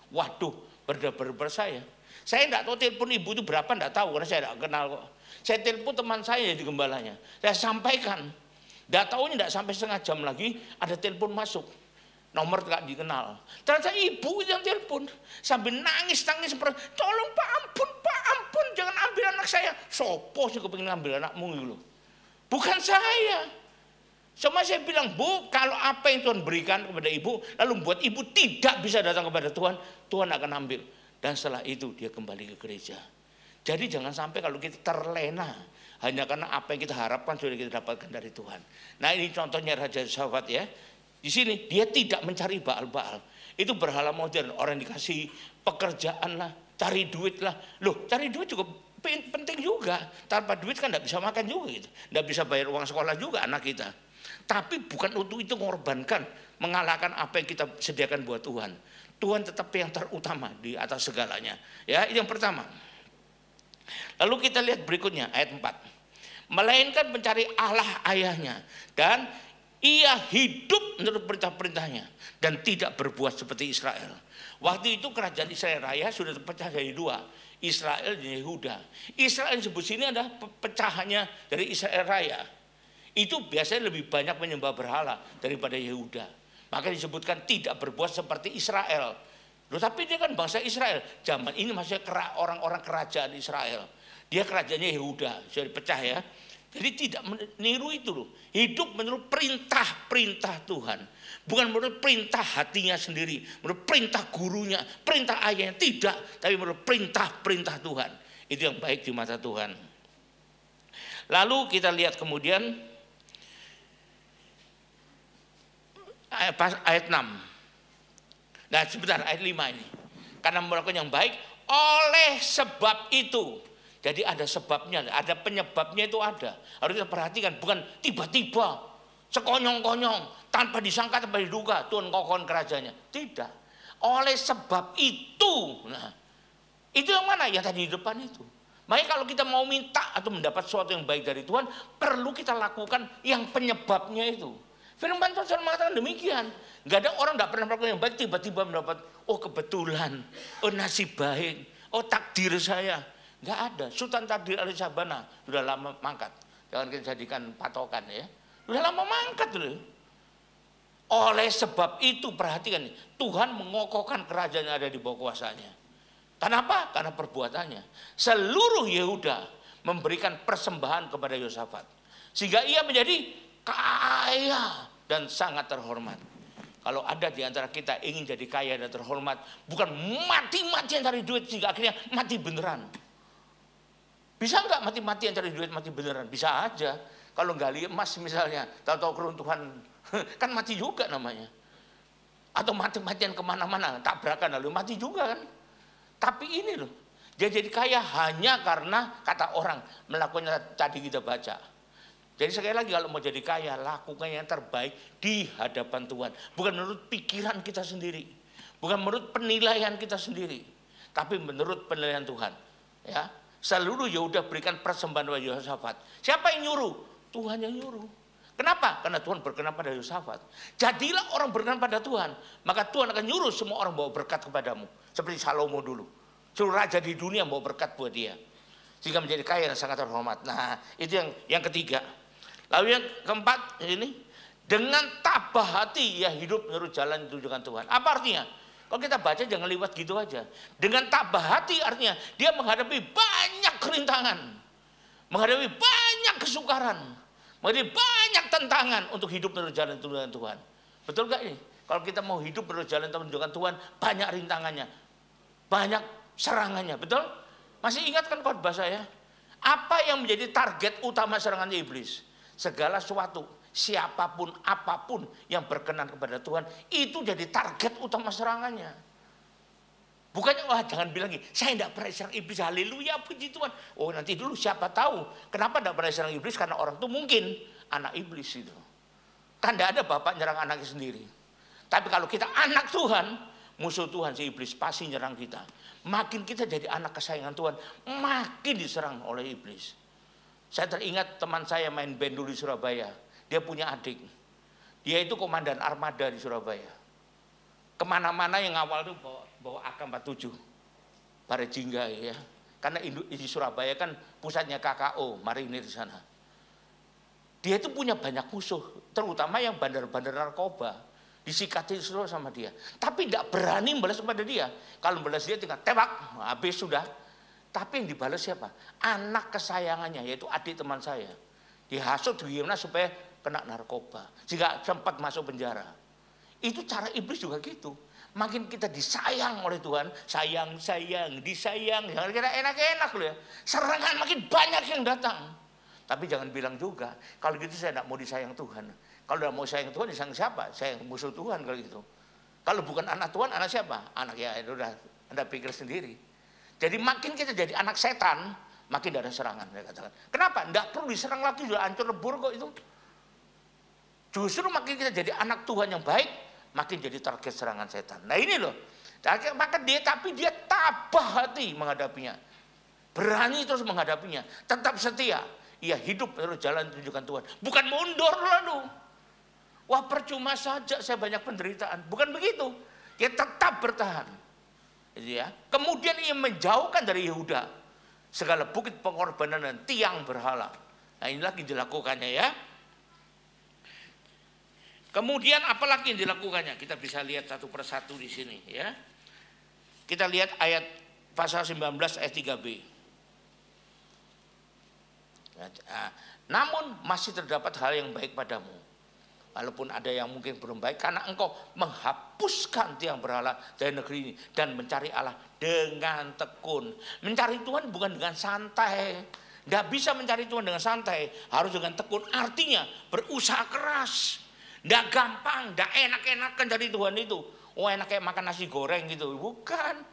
Waduh, berdebar saya. Saya tidak tahu telepon ibu itu berapa, tidak tahu karena saya tidak kenal kok. Saya telepon teman saya di gembalanya, saya sampaikan. Tidak tahunya tidak sampai setengah jam lagi ada telepon masuk. Nomor tidak dikenal. Ternyata ibu yang telepon sambil nangis, tolong Pak ampun, jangan ambil anak saya. Sopo sih kepingin ambil anakmu gitu. Bukan saya. Cuma saya bilang, Bu, kalau apa yang Tuhan berikan kepada ibu, lalu membuat ibu tidak bisa datang kepada Tuhan, Tuhan akan ambil. Dan setelah itu dia kembali ke gereja. Jadi jangan sampai kalau kita terlena hanya karena apa yang kita harapkan sudah kita dapatkan dari Tuhan. Nah ini contohnya Raja Yosafat ya. Di sini dia tidak mencari Baal-Baal. Itu berhala modern. Orang dikasih pekerjaan lah, cari duit lah. Loh, cari duit juga penting juga. Tanpa duit kan tidak bisa makan juga gitu. Tidak bisa bayar uang sekolah juga anak kita. Tapi bukan untuk itu mengorbankan, mengalahkan apa yang kita sediakan buat Tuhan. Tuhan tetap yang terutama di atas segalanya. Ya, itu yang pertama. Lalu kita lihat berikutnya ayat 4. Melainkan mencari Allah ayahnya dan ia hidup menurut perintah-perintahnya dan tidak berbuat seperti Israel. Waktu itu kerajaan Israel Raya sudah terpecah jadi dua, Israel dan Yehuda. Israel yang disebut sini adalah pecahannya dari Israel Raya. Itu biasanya lebih banyak menyembah berhala daripada Yehuda. Maka disebutkan tidak berbuat seperti Israel. Loh, tapi dia kan bangsa Israel. Zaman ini masih orang-orang kerajaan Israel. Dia kerajaannya Yehuda, sudah dipecah ya. Jadi tidak meniru itu loh. Hidup menurut perintah-perintah Tuhan. Bukan menurut perintah hatinya sendiri. Menurut perintah gurunya, perintah ayahnya. Tidak. Tapi menurut perintah-perintah Tuhan. Itu yang baik di mata Tuhan. Lalu kita lihat kemudian ayat 6. Nah sebentar, ayat 5 ini. Karena melakukan yang baik, oleh sebab itu. Jadi ada sebabnya, ada penyebabnya itu ada. Harus kita perhatikan, bukan tiba-tiba, sekonyong-konyong, tanpa disangka, tanpa diduga, Tuhan kokon kerajaannya. Tidak. Oleh sebab itu. Nah, itu yang mana? Yang tadi di depan itu. Makanya kalau kita mau minta atau mendapat sesuatu yang baik dari Tuhan, perlu kita lakukan yang penyebabnya itu. Firman Tuhan mengatakan demikian. Gak ada orang tidak pernah melakukan yang baik, tiba-tiba mendapat, oh kebetulan, oh nasib baik, oh takdir saya. Gak ada. Sultan Takdir Ali Sabana sudah lama mangkat. Jangan kita jadikan patokan ya. Sudah lama mangkat loh. Oleh sebab itu perhatikan, Tuhan mengokohkan kerajaan yang ada di bawah kuasanya. Kenapa? Karena perbuatannya. Seluruh Yehuda memberikan persembahan kepada Yosafat. Sehingga ia menjadi kaya dan sangat terhormat. Kalau ada di antara kita ingin jadi kaya dan terhormat, bukan mati-matian cari duit sehingga akhirnya mati beneran. Bisa nggak mati-matian cari duit mati beneran? Bisa aja. Kalau gali emas misalnya, tahu-tahu keruntuhan, kan mati juga namanya. Atau mati-matian kemana-mana, tabrakan lalu mati juga kan. Tapi ini loh, dia jadi kaya hanya karena kata orang melakukannya tadi kita baca. Jadi sekali lagi kalau mau jadi kaya, lakukan yang terbaik di hadapan Tuhan. Bukan menurut pikiran kita sendiri. Bukan menurut penilaian kita sendiri. Tapi menurut penilaian Tuhan. Ya, seluruh Yehuda berikan persembahan kepada Yehosafat. Siapa yang nyuruh? Tuhan yang nyuruh. Kenapa? Karena Tuhan berkenan pada Yehosafat. Jadilah orang berkenan pada Tuhan. Maka Tuhan akan nyuruh semua orang bawa berkat kepadamu. Seperti Salomo dulu. Seluruh raja di dunia bawa berkat buat dia. Sehingga menjadi kaya dan sangat terhormat. Nah, itu yang ketiga. Lalu yang keempat ini, dengan tabah hati ia hidup menurut jalan yang ditunjukkan Tuhan. Apa artinya? Kalau kita baca jangan lewat gitu aja. Dengan tabah hati artinya dia menghadapi banyak kerintangan, menghadapi banyak kesukaran, menghadapi banyak tantangan untuk hidup menurut jalan yang ditunjukkan Tuhan. Betul gak ini? Kalau kita mau hidup menurut jalan yang ditunjukkan Tuhan, banyak rintangannya, banyak serangannya. Betul? Masih ingat kan khotbah saya? Apa yang menjadi target utama serangannya iblis? Segala sesuatu, siapapun, apapun yang berkenan kepada Tuhan, itu jadi target utama serangannya. Bukannya, wah jangan bilang gini, saya tidak pernah serang iblis, haleluya, puji Tuhan. Oh nanti dulu siapa tahu, kenapa tidak pernah serang iblis? Karena orang itu mungkin anak iblis itu. Kan tidak ada bapak nyerang anaknya sendiri. Tapi kalau kita anak Tuhan, musuh Tuhan si iblis pasti nyerang kita. Makin kita jadi anak kesayangan Tuhan, makin diserang oleh iblis. Saya teringat teman saya main band dulu di Surabaya. Dia punya adik. Dia itu komandan armada di Surabaya. Kemana-mana yang awal itu bawa AK-47. Barejingga ya. Karena di Surabaya kan pusatnya KKO, marinir di sana. Dia itu punya banyak musuh. Terutama yang bandar-bandar narkoba. Disikatin seluruh sama dia. Tapi tidak berani membalas kepada dia. Kalau membalas dia tinggal tembak, habis sudah. Tapi yang dibalas siapa? Anak kesayangannya, yaitu adik teman saya. Dihasut gimana supaya kena narkoba. Sehingga sempat masuk penjara. Itu cara iblis juga gitu. Makin kita disayang oleh Tuhan, sayang, disayang. Jangan kira enak-enak loh ya. Serangan makin banyak yang datang. Tapi jangan bilang juga, kalau gitu saya tidak mau disayang Tuhan. Kalau tidak mau sayang Tuhan, disayang siapa? Sayang musuh Tuhan kalau gitu. Kalau bukan anak Tuhan, anak siapa? Anak ya udah Anda pikir sendiri. Jadi makin kita jadi anak setan, makin tidak ada serangan. Saya katakan. Kenapa? Tidak perlu diserang lagi, sudah hancur lebur kok itu. Justru makin kita jadi anak Tuhan yang baik, makin jadi target serangan setan. Nah ini loh. Maka tapi dia tabah hati menghadapinya. Berani terus menghadapinya. Tetap setia. Ia hidup menurut jalan tunjukkan Tuhan. Bukan mundur lalu. Wah percuma saja saya banyak penderitaan. Bukan begitu. Dia tetap bertahan. Ya. Kemudian ia menjauhkan dari Yehuda segala bukit pengorbanan dan tiang berhala. Nah ini lagi dilakukannya ya. Kemudian apalagi yang dilakukannya? Kita bisa lihat satu persatu di sini ya. Kita lihat ayat pasal 19 ayat 3b. Namun masih terdapat hal yang baik padamu. Walaupun ada yang mungkin belum baik, karena engkau menghapuskan tiang berhala dari negeri ini dan mencari Allah dengan tekun. Mencari Tuhan bukan dengan santai. Tidak bisa mencari Tuhan dengan santai, harus dengan tekun. Artinya berusaha keras. Tidak gampang, tidak enak-enakan cari Tuhan itu. Oh enak kayak makan nasi goreng gitu, bukan.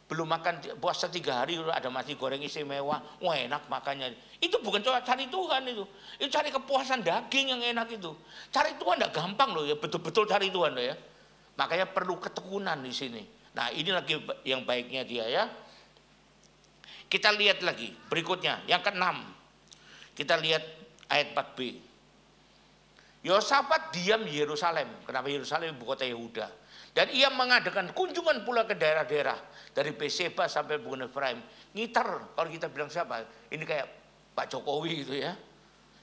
Belum makan puasa 3 hari ada nasi goreng istimewa, wah enak makannya. Itu bukan cari Tuhan itu cari kepuasan daging yang enak itu. Cari Tuhan tidak gampang loh ya, betul-betul cari Tuhan loh ya. Makanya perlu ketekunan di sini. Nah ini lagi yang baiknya dia ya. Kita lihat lagi berikutnya, yang ke-6. Kita lihat ayat 4b. Yehosafat diam di Yerusalem. Kenapa Yerusalem ibu kota Yehuda? Dan ia mengadakan kunjungan pula ke daerah-daerah dari Berseba sampai Bukit Efraim. Ngitar, kalau kita bilang siapa? Ini kayak Pak Jokowi gitu ya.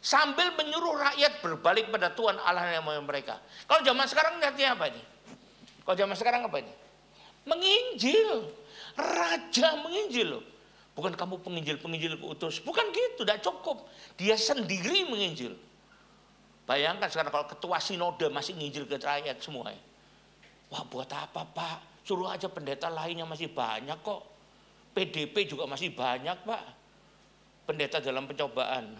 Sambil menyuruh rakyat berbalik pada Tuhan Allah yang mau mereka. Kalau zaman sekarang artinya apa ini? Kalau zaman sekarang apa ini? Menginjil. Raja menginjil loh. Bukan kamu penginjil kuutus. Bukan gitu, tidak cukup. Dia sendiri menginjil. Bayangkan sekarang kalau ketua sinode masih nginjil ke rakyat semua ya. Wah, buat apa Pak? Suruh aja pendeta lainnya, masih banyak kok. PDP juga masih banyak Pak. Pendeta dalam pencobaan.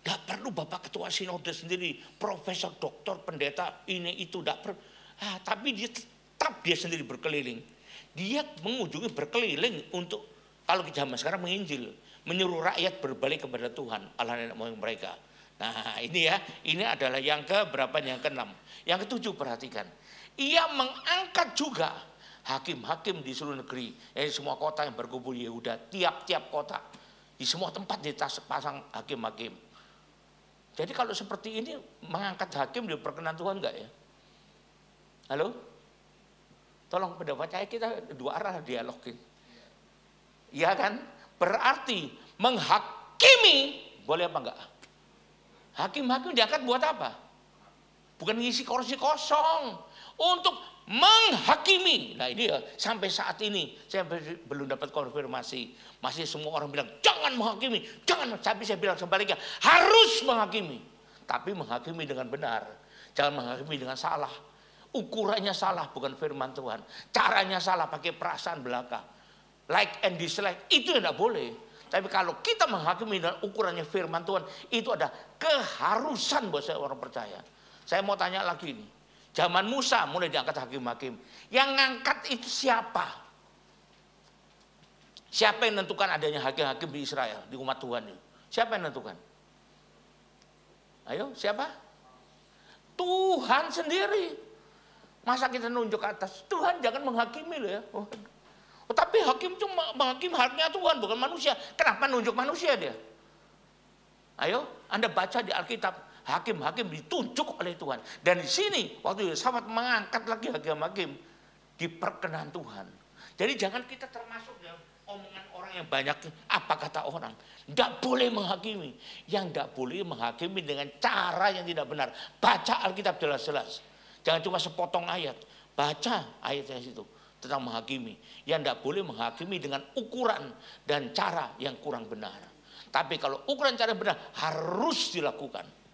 Gak perlu Bapak Ketua Sinode sendiri, profesor, doktor, pendeta, ini itu, gak perlu. Tapi dia tetap dia sendiri berkeliling. Dia mengunjungi berkeliling untuk, kalau di zaman sekarang menginjil, menyuruh rakyat berbalik kepada Tuhan, Allah nenek moyang mereka. Nah ini ya, ini adalah yang keberapa, yang ke-6. Yang ke-7 perhatikan, ia mengangkat juga hakim-hakim di seluruh negeri, semua kota yang berkumpul Yehuda, tiap-tiap kota, di semua tempat dipasang hakim-hakim. Jadi kalau seperti ini mengangkat hakim diperkenan Tuhan enggak ya? Halo? Tolong pendapat saya, kita dua arah dialog ini. Iya kan? Berarti menghakimi boleh apa enggak? Hakim-hakim diangkat buat apa? Bukan ngisi kursi kosong, untuk menghakimi. Nah ini ya, sampai saat ini saya belum dapat konfirmasi. Masih semua orang bilang jangan menghakimi, jangan. Tapi saya bilang sebaliknya, harus menghakimi. Tapi menghakimi dengan benar, jangan menghakimi dengan salah. Ukurannya salah, bukan firman Tuhan. Caranya salah, pakai perasaan belaka, like and dislike, itu tidak boleh. Tapi kalau kita menghakimi dengan ukurannya firman Tuhan, itu ada keharusan buat saya orang percaya. Saya mau tanya lagi nih. Zaman Musa mulai diangkat hakim-hakim. Yang ngangkat itu siapa? Siapa yang menentukan adanya hakim-hakim di Israel, di umat Tuhan ini? Siapa yang menentukan? Ayo, siapa? Tuhan sendiri. Masa kita nunjuk ke atas? Tuhan jangan menghakimi loh ya. Tapi hakim itu menghakimi haknya Tuhan, bukan manusia. Kenapa nunjuk manusia dia? Ayo, Anda baca di Alkitab. Hakim-hakim ditunjuk oleh Tuhan. Dan di sini waktu Yosafat mengangkat lagi hakim-hakim, diperkenan Tuhan. Jadi jangan kita termasuk dalam omongan orang yang banyak, apa kata orang. Tidak boleh menghakimi. Yang tidak boleh menghakimi dengan cara yang tidak benar. Baca Alkitab jelas-jelas. Jangan cuma sepotong ayat. Baca ayatnya situ tentang menghakimi. Yang tidak boleh menghakimi dengan ukuran dan cara yang kurang benar. Tapi kalau ukuran cara benar harus dilakukan.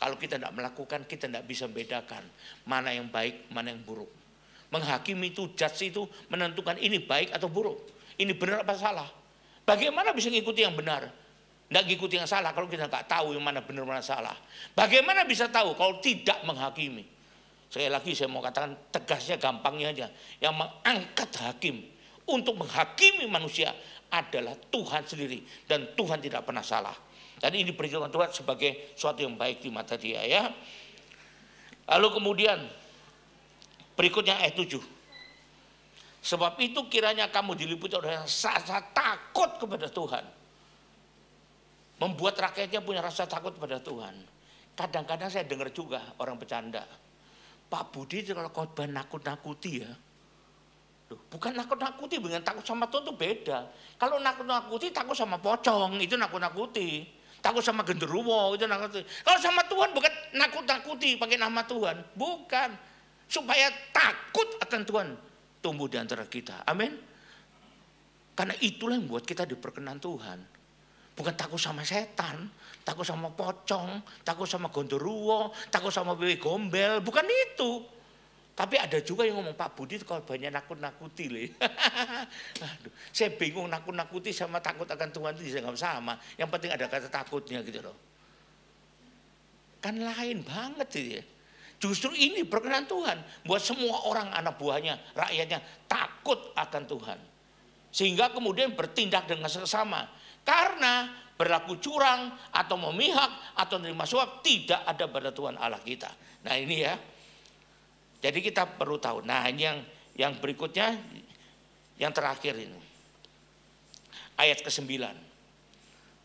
Kalau kita tidak melakukan, kita tidak bisa membedakan mana yang baik, mana yang buruk. Menghakimi itu, judge itu menentukan ini baik atau buruk. Ini benar apa salah. Bagaimana bisa mengikuti yang benar? Tidak mengikuti yang salah kalau kita nggak tahu yang mana benar, mana salah. Bagaimana bisa tahu kalau tidak menghakimi? Sekali lagi saya mau katakan tegasnya, gampangnya aja. Yang mengangkat hakim untuk menghakimi manusia adalah Tuhan sendiri. Dan Tuhan tidak pernah salah. Dan ini perhitungan Tuhan sebagai sesuatu yang baik di mata dia ya. Lalu kemudian berikutnya ayat 7. Sebab itu kiranya kamu diliputi oleh rasa takut kepada Tuhan. Membuat rakyatnya punya rasa takut kepada Tuhan. Kadang-kadang saya dengar juga orang bercanda. Pak Budi kalau khotbah nakut-nakuti ya. Bukan nakut-nakuti, dengan takut sama Tuhan itu beda. Kalau nakut-nakuti takut sama pocong, itu nakut-nakuti. Takut sama genderuwo, itu nakut-nakuti. Kalau sama Tuhan bukan nakut-nakuti pakai nama Tuhan. Bukan. Supaya takut akan Tuhan tumbuh di antara kita. Amin. Karena itulah yang membuat kita diperkenan Tuhan. Bukan takut sama setan, takut sama pocong, takut sama genderuwo, takut sama wewe gombel. Bukan itu. Tapi ada juga yang ngomong, Pak Budi kalau banyak nakut-nakuti le. Saya bingung nakut-nakuti sama takut akan Tuhan itu nggak sama. Yang penting ada kata takutnya gitu loh. Kan lain banget sih ya. Justru ini perkenan Tuhan. Buat semua orang anak buahnya, rakyatnya takut akan Tuhan. Sehingga kemudian bertindak dengan sesama. Karena berlaku curang atau memihak atau menerima suap tidak ada pada Tuhan Allah kita. Nah ini ya. Jadi kita perlu tahu. Nah ini yang berikutnya, yang terakhir ini. Ayat ke-9.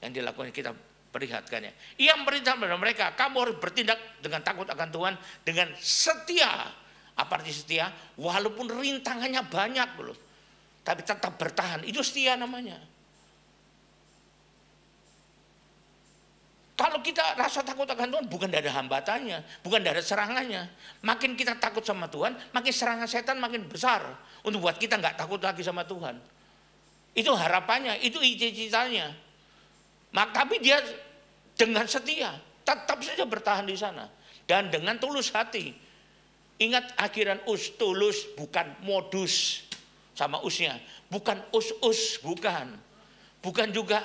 Yang dilakukan kita perlihatkannya. Ia memerintah kepada mereka, kamu harus bertindak dengan takut akan Tuhan, dengan setia. Apa arti setia? Walaupun rintangannya banyak loh. Tapi tetap bertahan, itu setia namanya. Kalau kita rasa takut akan Tuhan, bukan ada hambatannya, bukan ada serangannya. Makin kita takut sama Tuhan, makin serangan setan makin besar. Untuk buat kita nggak takut lagi sama Tuhan. Itu harapannya, itu cita-citanya. Tapi dia dengan setia, tetap saja bertahan di sana. Dan dengan tulus hati. Ingat akhiran us, tulus bukan modus sama usnya. Bukan us, bukan. Bukan juga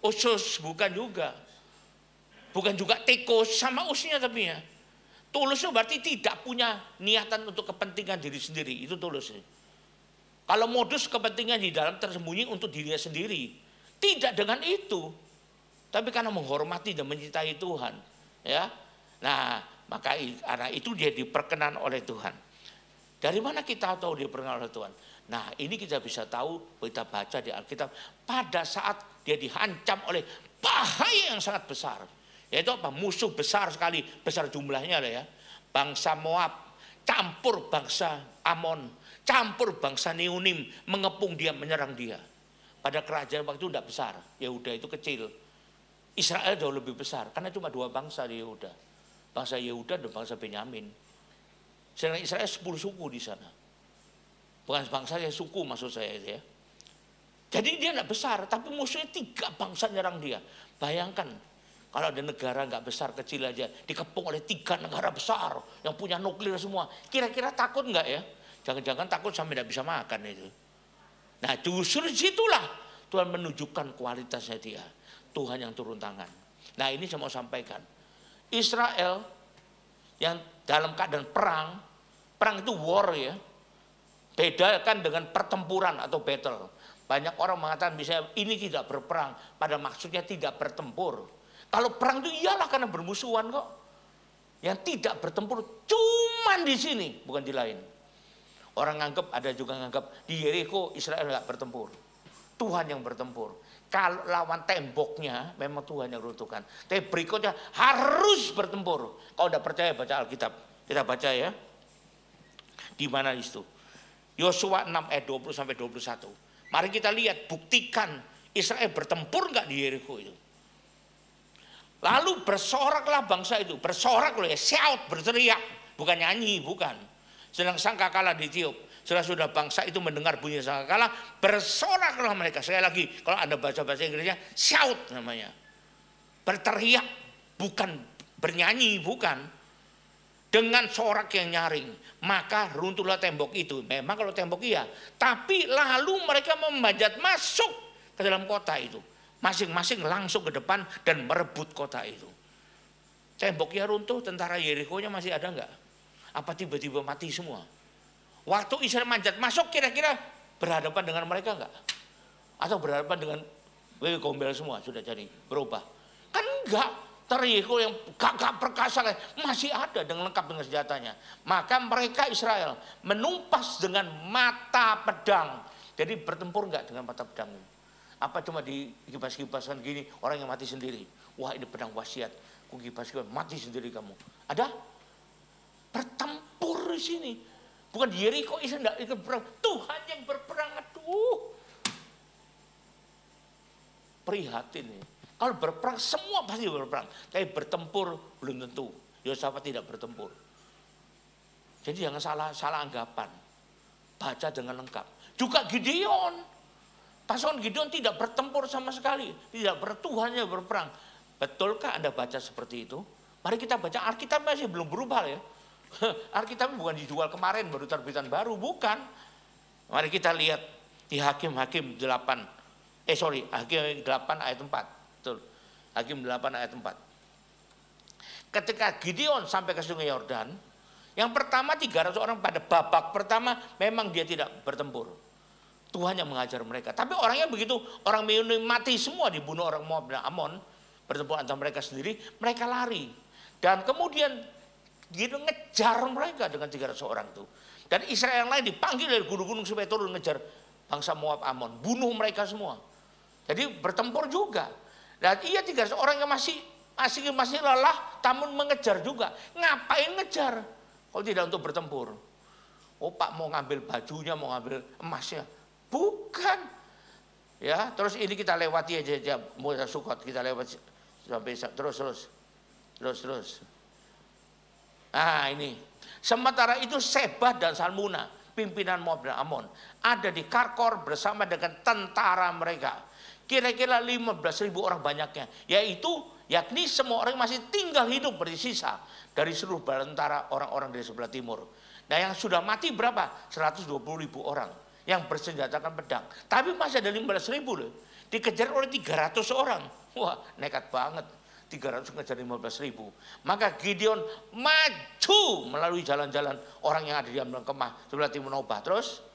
usus, bukan juga. Bukan juga tekos sama usnya tapi ya. Tulus itu berarti tidak punya niatan untuk kepentingan diri sendiri. Itu tulus. Kalau modus kepentingan di dalam tersembunyi untuk dirinya sendiri. Tidak dengan itu. Tapi karena menghormati dan mencintai Tuhan. Ya. Nah, maka karena itu dia diperkenan oleh Tuhan. Dari mana kita tahu dia diperkenan oleh Tuhan? Nah, ini kita bisa tahu, kita baca di Alkitab. Pada saat dia dihancam oleh bahaya yang sangat besar. Yaitu apa? Musuh besar sekali. Besar jumlahnya lah ya. Bangsa Moab. Campur bangsa Amon. Campur bangsa Neunim. Mengepung dia, menyerang dia. Pada kerajaan waktu itu tidak besar. Yehuda itu kecil. Israel jauh lebih besar. Karena cuma 2 bangsa di Yehuda. Bangsa Yehuda dan bangsa Benyamin. Sedangkan Israel 10 suku di sana. Bukan bangsa ya, suku maksud saya itu ya. Jadi dia tidak besar. Tapi musuhnya 3 bangsa nyerang dia. Bayangkan. Kalau ada negara nggak besar kecil aja. Dikepung oleh 3 negara besar. Yang punya nuklir semua. Kira-kira takut nggak ya? Jangan-jangan takut sampai tidak bisa makan itu. Nah justru disitulah Tuhan menunjukkan kualitasnya dia. Tuhan yang turun tangan. Nah ini saya mau sampaikan. Israel yang dalam keadaan perang. Perang itu war ya. Bedakan dengan pertempuran atau battle. Banyak orang mengatakan misalnya ini tidak berperang. Pada maksudnya tidak bertempur. Kalau perang itu iyalah karena bermusuhan kok. Yang tidak bertempur cuman di sini. Bukan di lain. Orang nganggap, ada juga nganggap di Yeriko Israel nggak bertempur. Tuhan yang bertempur. Kalau lawan temboknya memang Tuhan yang runtuhkan. Tapi berikutnya harus bertempur. Kalau tidak percaya baca Alkitab. Kita baca ya. Di mana itu? Yosua 6 ayat 20 sampai 21. Mari kita lihat, buktikan Israel bertempur nggak di Yeriko itu. Lalu bersoraklah bangsa itu. Bersorak loh ya, shout, berteriak. Bukan nyanyi, bukan. Sedang sangkakala ditiup. Sudah bangsa itu mendengar bunyi sangkakala, bersoraklah mereka. Sekali lagi, kalau Anda baca bahasa Inggrisnya, shout namanya. Berteriak, bukan bernyanyi, bukan. Dengan sorak yang nyaring, maka runtuhlah tembok itu. Memang kalau tembok iya, tapi lalu mereka memanjat masuk ke dalam kota itu. Masing-masing langsung ke depan dan merebut kota itu. Temboknya runtuh, tentara Yeriko-nya masih ada enggak? Apa tiba-tiba mati semua? Waktu Israel manjat masuk kira-kira berhadapan dengan mereka enggak? Atau berhadapan dengan gombel semua sudah jadi berubah? Kan enggak. Yeriko yang gagah perkasa masih ada dengan lengkap dengan senjatanya. Maka mereka Israel menumpas dengan mata pedang. Jadi bertempur enggak dengan mata pedang? Apa cuma dikibas-kibaskan gini orang yang mati sendiri? Wah ini pedang wasiat. Ku kibas-kibas mati sendiri kamu. Ada? Bertempur di sini. Bukan di Yeriko Israel enggak ikut berperang. Tuhan yang berperang. Aduh. Prihatin nih. Kalau berperang semua pasti berperang. Tapi bertempur belum tentu. Yosafat tidak bertempur. Jadi jangan salah anggapan. Baca dengan lengkap. Juga Gideon. Pasukan Gideon tidak bertempur sama sekali. Tidak Tuhan yang berperang. Betulkah Anda baca seperti itu? Mari kita baca. Alkitab masih belum berubah ya. Alkitab bukan dijual kemarin baru terbitan baru. Bukan. Mari kita lihat di Hakim 8. Hakim 8 ayat 4. Betul. Hakim 8 ayat 4. Ketika Gideon sampai ke sungai Yordan, yang pertama 300 orang pada babak pertama memang dia tidak bertempur. Tuhan yang mengajar mereka. Tapi orangnya begitu, orang Meuni mati semua dibunuh orang Moab dan Amon, bertempur antara mereka sendiri, mereka lari. Dan kemudian Gideon ngejar mereka dengan 300 orang itu. Dan Israel yang lain dipanggil dari gunung-gunung supaya turun ngejar bangsa Moab Amon, bunuh mereka semua. Jadi bertempur juga. Dan iya 300 orang yang masih lelah, namun mengejar juga. Ngapain ngejar? Kalau tidak untuk bertempur. Oh Pak mau ngambil bajunya, mau ngambil emasnya. Bukan. Ya, terus ini kita lewati aja mulai Sukot, kita lewat sampai terus. Nah ini. Sementara itu Seba dan Salmuna, pimpinan Moab dan Amon, ada di Karkor bersama dengan tentara mereka. Kira-kira 15.000 orang banyaknya. Yaitu yakni semua orang masih tinggal hidup bersisa dari seluruh bala tentara orang-orang dari sebelah timur. Nah yang sudah mati berapa? 120.000 orang yang bersenjatakan pedang. Tapi masih ada 15.000 loh. Dikejar oleh 300 orang. Wah nekat banget. 300 ngejar 15.000. Maka Gideon maju melalui jalan-jalan orang yang ada di dalam kemah sebelah timur Nobah. Terus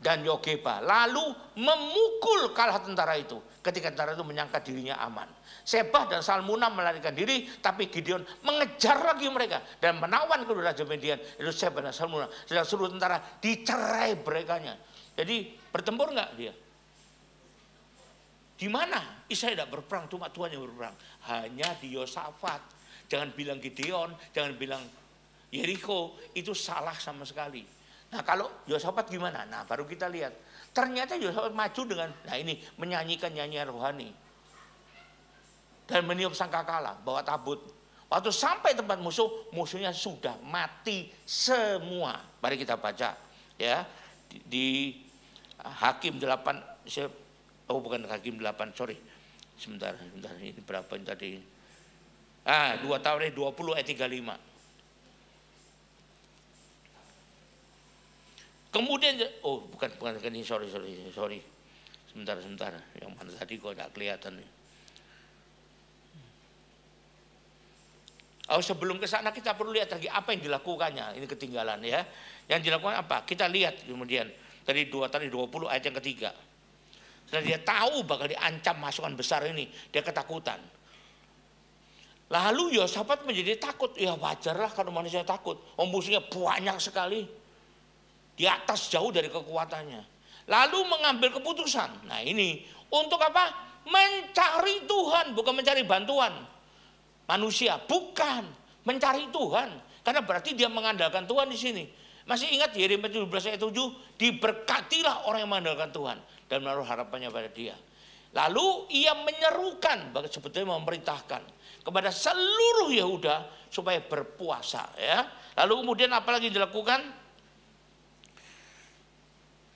dan Yogeba lalu memukul kalah tentara itu ketika tentara itu menyangka dirinya aman. Sebah dan Salmuna melarikan diri, tapi Gideon mengejar lagi mereka dan menawan kedua raja Midian, itu Sebah dan Salmuna. Sedang seluruh tentara dicerai berekanya. Jadi bertempur nggak dia? Di mana? Israel tidak berperang, cuma Tuhan yang berperang. Hanya di Yosafat. Jangan bilang Gideon, jangan bilang Yeriko, itu salah sama sekali. Nah kalau Yosafat gimana? Nah baru kita lihat. Ternyata Yosafat maju dengan, nah ini menyanyikan nyanyian rohani. Dan meniup sangkakala, bawa tabut. Waktu sampai tempat musuh, musuhnya sudah mati semua. Mari kita baca ya di Hakim 8, oh bukan Hakim 8, sorry. Sebentar, ini berapa ini tadi? 2 Tawarikh 20 ayat 35. Kemudian, oh bukan ini, sorry. Sebentar. Yang mana tadi kok tidak kelihatan nih. Oh sebelum ke sana kita perlu lihat lagi apa yang dilakukannya. Ini ketinggalan ya. Yang dilakukan apa? Kita lihat kemudian dari 2 Tawarikh 20 ayat yang ketiga. Setelah dia tahu bakal diancam masukan besar ini, dia ketakutan. Lalu Yosafat menjadi takut. Ya wajarlah kalau manusia takut. Musuhnya banyak sekali. Di atas jauh dari kekuatannya. Lalu mengambil keputusan. Nah ini untuk apa? Mencari Tuhan, bukan mencari bantuan manusia. Bukan, mencari Tuhan. Karena berarti dia mengandalkan Tuhan di sini. Masih ingat Yeremia 17 ayat 7? Diberkatilah orang yang mengandalkan Tuhan dan menaruh harapannya pada dia. Lalu ia menyerukan, sebetulnya memerintahkan kepada seluruh Yehuda supaya berpuasa. Ya. Lalu kemudian apa lagi dilakukan?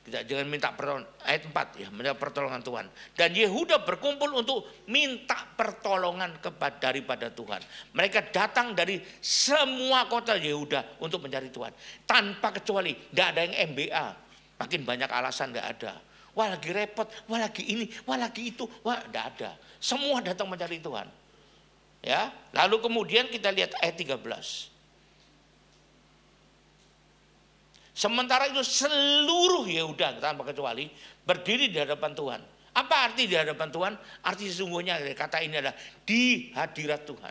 Kita jangan minta pertolongan, ayat 4 ya, minta pertolongan Tuhan. Dan Yehuda berkumpul untuk minta pertolongan daripada Tuhan. Mereka datang dari semua kota Yehuda untuk mencari Tuhan. Tanpa kecuali, tidak ada yang MBA. Makin banyak alasan tidak ada. Wah lagi repot, wah lagi ini, wah lagi itu, wah tidak ada. Semua datang mencari Tuhan. Ya, lalu kemudian kita lihat ayat 13. Sementara itu seluruh Yehuda tanpa kecuali berdiri di hadapan Tuhan. Apa arti di hadapan Tuhan? Arti sesungguhnya dari kata ini adalah di hadirat Tuhan.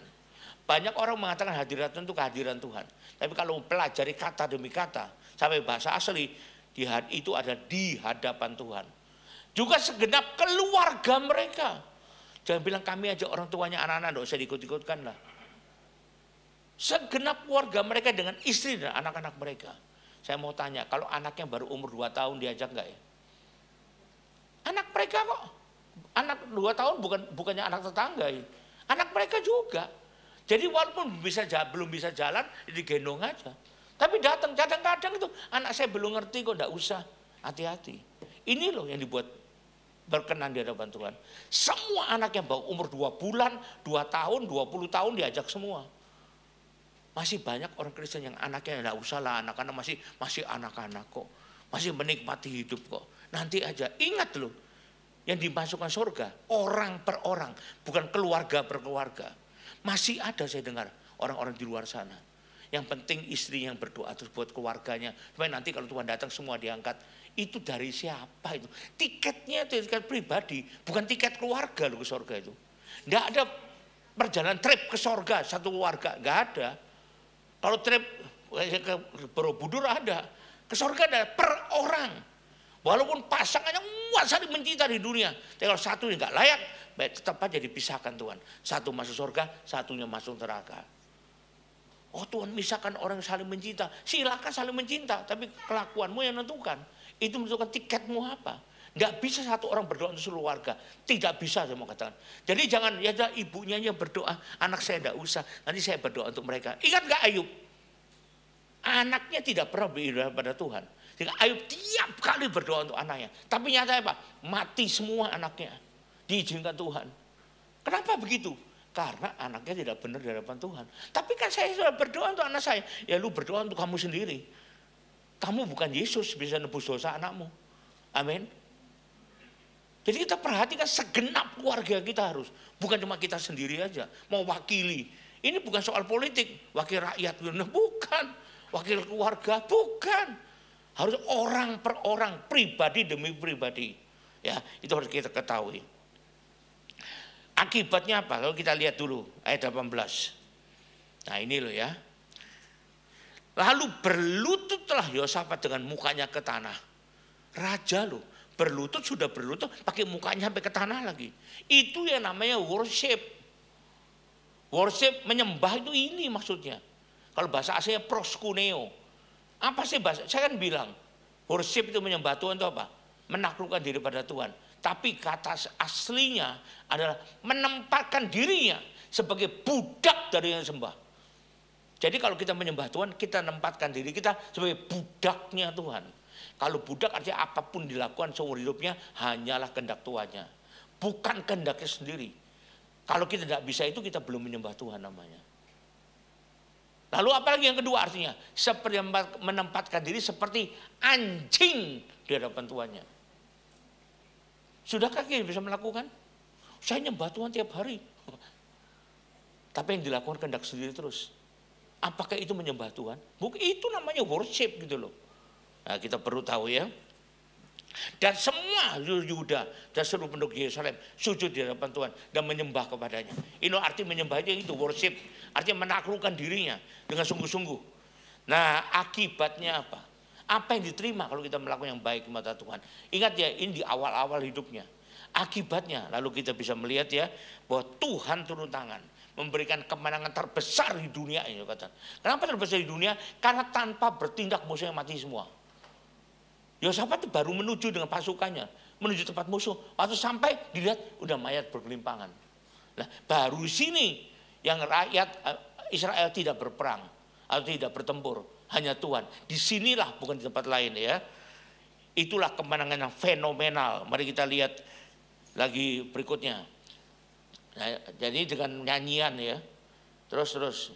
Banyak orang mengatakan hadirat Tuhan itu kehadiran Tuhan. Tapi kalau mempelajari kata demi kata sampai bahasa asli, itu ada di hadapan Tuhan. Juga segenap keluarga mereka. Jangan bilang kami aja orang tuanya anak-anak, tidak usah diikut-ikutkan lah. Segenap keluarga mereka dengan istri dan anak-anak mereka. Saya mau tanya, kalau anaknya baru umur 2 tahun diajak enggak ya? Anak mereka kok. Anak 2 tahun bukannya anak tetangga ya. Anak mereka juga. Jadi walaupun belum bisa jalan, digendong aja. Tapi datang kadang-kadang itu anak saya belum ngerti kok, enggak usah. Hati-hati. Ini loh yang dibuat berkenan di hadapan Tuhan. Semua anak yang baru umur 2 bulan, 2 tahun, 20 tahun diajak semua. Masih banyak orang Kristen yang anaknya enggak usah lah, anak-anak masih anak-anak kok. Masih menikmati hidup kok. Nanti aja, ingat loh. Yang dimasukkan surga, orang per orang, bukan keluarga per keluarga. Masih ada saya dengar orang-orang di luar sana. Yang penting istri yang berdoa terus buat keluarganya. Supaya nanti kalau Tuhan datang semua diangkat. Itu dari siapa itu? Tiketnya itu tiket pribadi, bukan tiket keluarga loh ke surga itu. Enggak ada perjalanan trip ke surga satu keluarga, enggak ada. Kalau trip ke Borobudur ada, ke surga ada per orang. Walaupun pasangannya saling mencinta di dunia, tapi kalau satu yang nggak layak, tetap aja dipisahkan Tuhan. Satu masuk surga, satunya masuk neraka. Oh Tuhan misalkan orang saling mencinta, silakan saling mencinta, tapi kelakuanmu yang menentukan. Itu menentukan tiketmu apa. Nggak bisa satu orang berdoa untuk seluruh warga. Tidak bisa saya mau katakan. Jadi jangan ya ibunya yang berdoa, anak saya tidak usah. Nanti saya berdoa untuk mereka. Ingat nggak Ayub? Anaknya tidak pernah beribadah pada Tuhan. Sehingga Ayub tiap kali berdoa untuk anaknya. Tapi nyatanya apa? Mati semua anaknya. diizinkan Tuhan. Kenapa begitu? Karena anaknya tidak benar di hadapan Tuhan. Tapi kan saya sudah berdoa untuk anak saya. Ya lu berdoa untuk kamu sendiri. Kamu bukan Yesus bisa nebus dosa anakmu. Amin. Jadi kita perhatikan segenap keluarga kita harus. Bukan cuma kita sendiri aja. Mau wakili. Ini bukan soal politik. Wakil rakyat. Bukan. Wakil keluarga. Bukan. Harus orang per orang. Pribadi demi pribadi. Ya, itu harus kita ketahui. Akibatnya apa? Kalau kita lihat dulu ayat 18. Nah ini loh ya. Lalu berlututlah Yosafat dengan mukanya ke tanah. Raja loh, berlutut sudah berlutut, pakai mukanya sampai ke tanah lagi. Itu yang namanya worship. Worship menyembah itu ini maksudnya. Kalau bahasa aslinya proskuneo. Apa sih bahasa? Saya kan bilang worship itu menyembah Tuhan itu apa? Menaklukkan diri pada Tuhan. Tapi kata aslinya adalah menempatkan dirinya sebagai budak dari yang sembah. Jadi kalau kita menyembah Tuhan, kita menempatkan diri kita sebagai budaknya Tuhan. Kalau budak artinya apapun dilakukan seumur hidupnya hanyalah kehendak Tuhannya. Bukan kehendaknya sendiri. Kalau kita tidak bisa itu kita belum menyembah Tuhan namanya. Lalu apalagi yang kedua artinya? Seperti menempatkan diri seperti anjing di hadapan Tuhannya. Sudahkah kita bisa melakukan? Saya nyembah Tuhan tiap hari. Tapi yang dilakukan kehendak sendiri terus. Apakah itu menyembah Tuhan? Bukan, itu namanya worship gitu loh. Nah, kita perlu tahu ya. Dan semua Yuda dan seluruh penduduk Yerusalem sujud di hadapan Tuhan dan menyembah kepadanya. Ini arti menyembahnya itu worship. Artinya menaklukkan dirinya dengan sungguh-sungguh. Nah, akibatnya apa? Apa yang diterima kalau kita melakukan yang baik di mata Tuhan? Ingat ya, ini di awal-awal hidupnya. Akibatnya, lalu kita bisa melihat ya, bahwa Tuhan turun tangan. Memberikan kemenangan terbesar di dunia ini. Kenapa terbesar di dunia? Karena tanpa bertindak musuhnya mati semua. Yosafat baru menuju dengan pasukannya. Menuju tempat musuh. Waktu sampai dilihat udah mayat bergelimpangan. Nah, baru di sini yang rakyat Israel tidak berperang. Atau tidak bertempur. Hanya Tuhan. Disinilah bukan di tempat lain ya. Itulah kemenangan yang fenomenal. Mari kita lihat lagi berikutnya. Nah, jadi dengan nyanyian ya. Terus.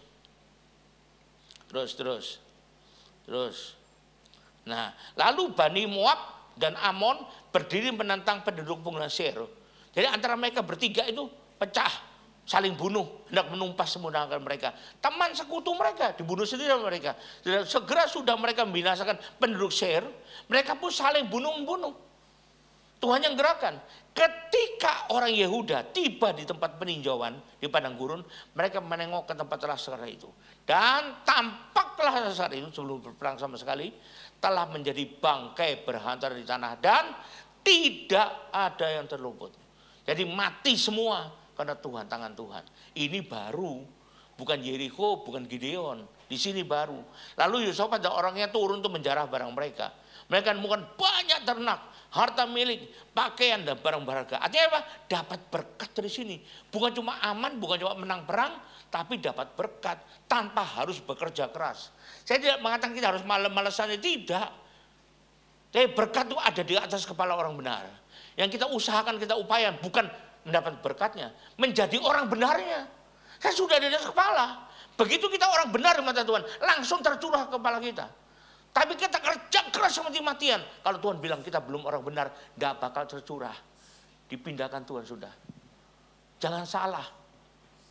Nah, lalu Bani Moab dan Amon berdiri menentang penduduk pegunungan Seir. Jadi antara mereka bertiga itu pecah, saling bunuh, hendak menumpas semua mereka. Teman sekutu mereka dibunuh sendiri mereka. Segera sudah mereka membinasakan penduduk Seir, mereka pun saling bunuh-membunuh. Tuhan yang gerakan. Ketika orang Yehuda tiba di tempat peninjauan di padang gurun, mereka menengok ke tempat laskar itu. Dan tampaklah laskar itu sebelum berperang sama sekali telah menjadi bangkai berhantaran di tanah dan tidak ada yang terluput. Jadi mati semua karena Tuhan, tangan Tuhan. Ini baru, bukan Yeriko, bukan Gideon. Di sini baru. Lalu Yosafat dan orangnya turun untuk menjarah barang mereka. Mereka menemukan banyak ternak, harta milik, pakaian dan barang berharga. Artinya apa? Dapat berkat dari sini. Bukan cuma aman, bukan cuma menang perang, tapi dapat berkat tanpa harus bekerja keras. Saya tidak mengatakan kita harus malas-malasan, tidak. Tapi berkat itu ada di atas kepala orang benar. Yang kita usahakan, kita upayakan, bukan mendapat berkatnya, menjadi orang benarnya. Saya sudah di atas kepala. Begitu kita orang benar di mata Tuhan, langsung tercurah ke kepala kita. Tapi kita kerja keras mati-matian. Kalau Tuhan bilang kita belum orang benar, gak bakal tercurah. Dipindahkan Tuhan sudah. Jangan salah.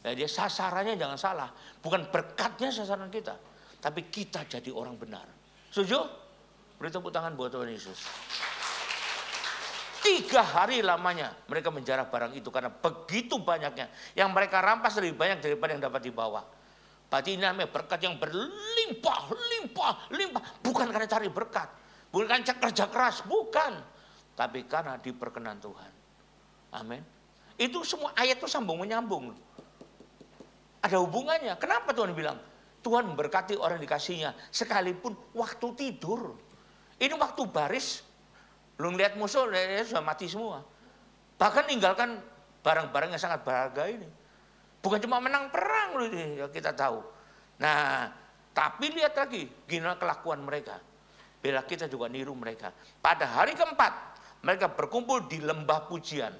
Ya, dia sasarannya jangan salah. Bukan berkatnya sasaran kita. Tapi kita jadi orang benar. Setuju? Beri tepuk tangan buat Tuhan Yesus. 3 hari lamanya mereka menjarah barang itu. Karena begitu banyaknya. Yang mereka rampas lebih banyak daripada yang dapat dibawa. Berarti ini namanya berkat yang berlimpah. Bukan karena cari berkat. Bukan karena kerja keras. Bukan. Tapi karena diperkenan Tuhan. Amin. Itu semua ayat itu sambung menyambung. Ada hubungannya. Kenapa Tuhan bilang? Tuhan memberkati orang dikasihnya. Sekalipun waktu tidur. Ini waktu baris. Belum lihat musuh, dia sudah mati semua. Bahkan ninggalkan barang-barang yang sangat berharga ini. Bukan cuma menang perang loh ini, ya kita tahu. Nah, tapi lihat lagi gimana kelakuan mereka. Bila kita juga niru mereka. Pada hari keempat, mereka berkumpul di lembah pujian.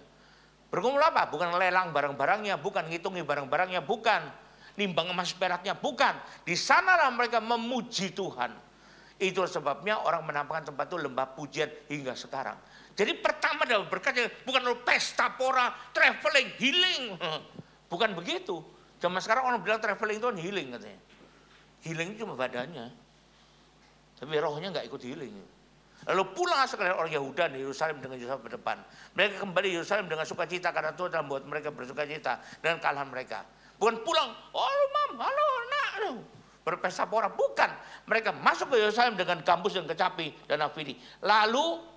Berkumpul apa? Bukan lelang barang-barangnya, bukan ngitungi barang-barangnya, bukan nimbang emas peraknya, bukan. Di sanalah mereka memuji Tuhan. Itu sebabnya orang menampakkan tempat itu lembah pujian hingga sekarang. Jadi pertama adalah berkatnya bukan pesta pora, traveling, healing. Bukan begitu. Zaman sekarang orang bilang traveling itu kan healing katanya. Healing itu cuma badannya. Tapi rohnya nggak ikut healing. Lalu pulang sekalian orang Yahuda di Yerusalem dengan Yosafat berdepan. Mereka kembali di Yerusalem dengan sukacita karena Tuhan telah membuat mereka bersukacita dengan kekalahan mereka. Bukan pulang, halo mam, halo nak, berpesta pora. Bukan. Mereka masuk ke Yerusalem dengan gambus dan kecapi dan nafidi. Lalu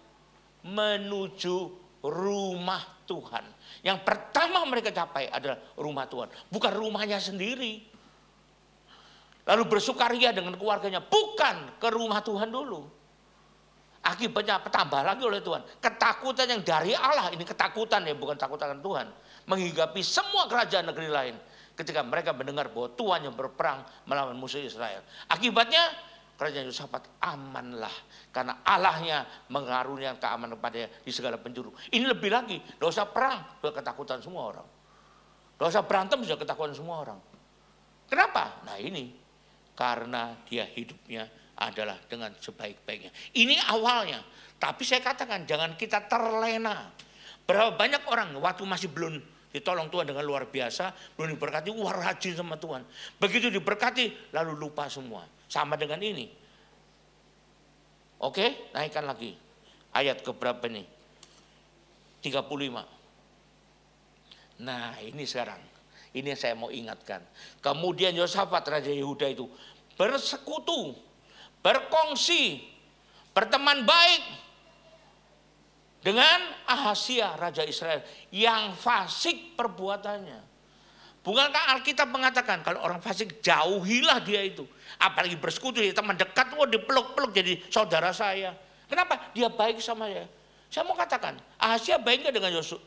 menuju rumah Tuhan. Yang pertama mereka capai adalah rumah Tuhan. Bukan rumahnya sendiri. Lalu bersukaria dengan keluarganya. Bukan, ke rumah Tuhan dulu. Akibatnya tambah lagi oleh Tuhan. Ketakutan yang dari Allah. Ini ketakutan ya, bukan takutan Tuhan. Menghinggapi semua kerajaan negeri lain. Ketika mereka mendengar bahwa Tuhan yang berperang melawan musuh Israel. Akibatnya kerajaan Yosafat amanlah. Karena Allahnya mengaruniakan keamanan kepadanya di segala penjuru. Ini lebih lagi, tidak usah perang, sudah ketakutan semua orang. Tidak usah berantem, sudah ketakutan semua orang. Kenapa? Nah ini, karena dia hidupnya adalah dengan sebaik-baiknya. Ini awalnya. Tapi saya katakan, jangan kita terlena. Berapa banyak orang waktu masih belum ditolong Tuhan dengan luar biasa, belum diberkati, wah rajin sama Tuhan. Begitu diberkati, lalu lupa semua. Sama dengan ini. Oke, naikkan lagi. Ayat keberapa nih? 35. Nah ini sekarang. Ini yang saya mau ingatkan. Kemudian Yosafat Raja Yehuda itu bersekutu, berkongsi, berteman baik dengan Ahazia Raja Israel yang fasik perbuatannya. Bukankah Alkitab mengatakan kalau orang fasik jauhilah dia itu. Apalagi bersekutu, dia teman dekat, dipeluk-peluk jadi saudara saya. Kenapa? Dia baik sama saya. Saya mau katakan, Ahazia baik nggak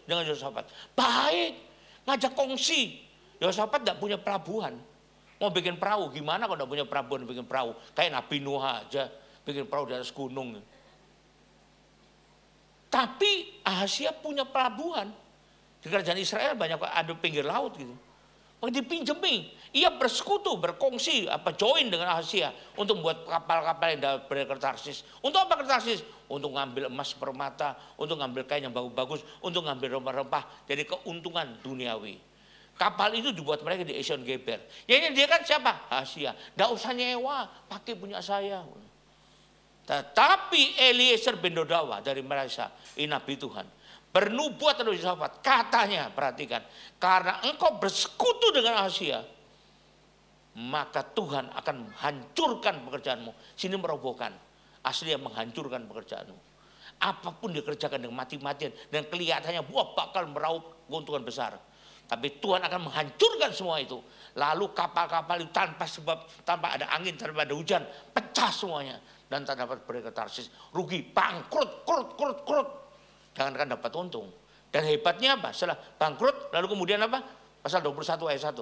dengan Yosafat? Baik, ngajak kongsi. Yosafat tidak punya pelabuhan. Mau bikin perahu, gimana kalau tidak punya pelabuhan bikin perahu? Kayak Nabi Nuh aja, bikin perahu di atas gunung. Tapi Ahazia punya pelabuhan. Di kerajaan Israel banyak ada pinggir laut gitu. Dipinjemi, ia bersekutu, berkongsi, join dengan Ahazia untuk membuat kapal-kapal yang dari Tarsis. Untuk apa Tarsis? Untuk ngambil emas permata, untuk ngambil kain yang bagus-bagus, untuk ngambil rempah-rempah. Jadi keuntungan duniawi. Kapal itu dibuat mereka di Esion Geber. Ya ini dia kan siapa? Ahazia. Nggak usah nyewa, pakai punya saya. Tetapi Eliezer bin Dodawa dari Maresa, ini nabi Tuhan, bernubuat oleh Yosafat. Katanya, perhatikan, karena engkau bersekutu dengan Ahazia, maka Tuhan akan menghancurkan pekerjaanmu. Sini merobohkan, aslinya menghancurkan pekerjaanmu. Apapun dikerjakan dengan mati-matian dan kelihatannya wah bakal meraup keuntungan besar. Tapi Tuhan akan menghancurkan semua itu. Lalu kapal-kapal itu tanpa sebab, tanpa ada angin, tanpa ada hujan, pecah semuanya. Dan tak dapat pergi ke Tarsis. Rugi, bangkrut, krut. Jangankan dapat untung. Dan hebatnya apa? Setelah bangkrut, lalu kemudian apa? Pasal 21 ayat 1.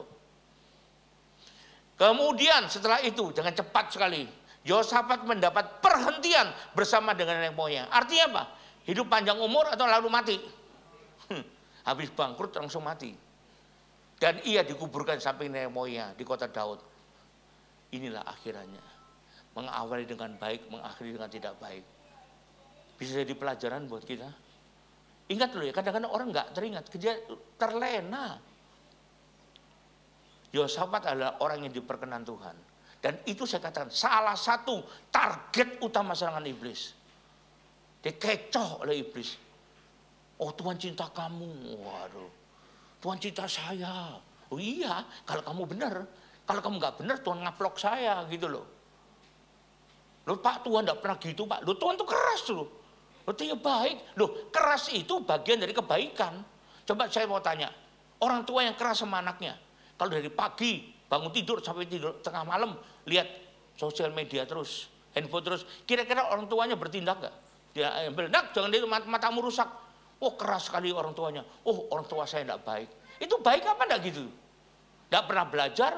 Kemudian setelah itu, dengan cepat sekali, Yosafat mendapat perhentian bersama dengan nenek moyang. Artinya apa? Hidup panjang umur atau lalu mati? Habis bangkrut langsung mati. Dan ia dikuburkan samping nenek moyang di kota Daud. Inilah akhirannya. Mengawali dengan baik, mengakhiri dengan tidak baik. Bisa jadi pelajaran buat kita. Ingat loh ya, kadang-kadang orang nggak teringat, dia terlena. Yosafat adalah orang yang diperkenan Tuhan. Dan itu saya katakan salah satu target utama serangan iblis. Dikecoh oleh iblis. Oh Tuhan cinta kamu, waduh. Tuhan cinta saya. Oh iya, kalau kamu benar. Kalau kamu nggak benar, Tuhan ngaplok saya gitu loh. Loh Pak, Tuhan nggak pernah gitu Pak. Loh Tuhan tuh keras loh. Loh dia baik. Loh keras itu bagian dari kebaikan. Coba saya mau tanya, orang tua yang keras sama anaknya, kalau dari pagi bangun tidur sampai tidur tengah malam lihat sosial media terus, handphone terus, kira-kira orang tuanya bertindak nggak? Dia ambil, nak jangan itu matamu rusak. Oh keras sekali orang tuanya. Oh orang tua saya tidak baik. Itu baik apa enggak gitu? Tidak pernah belajar,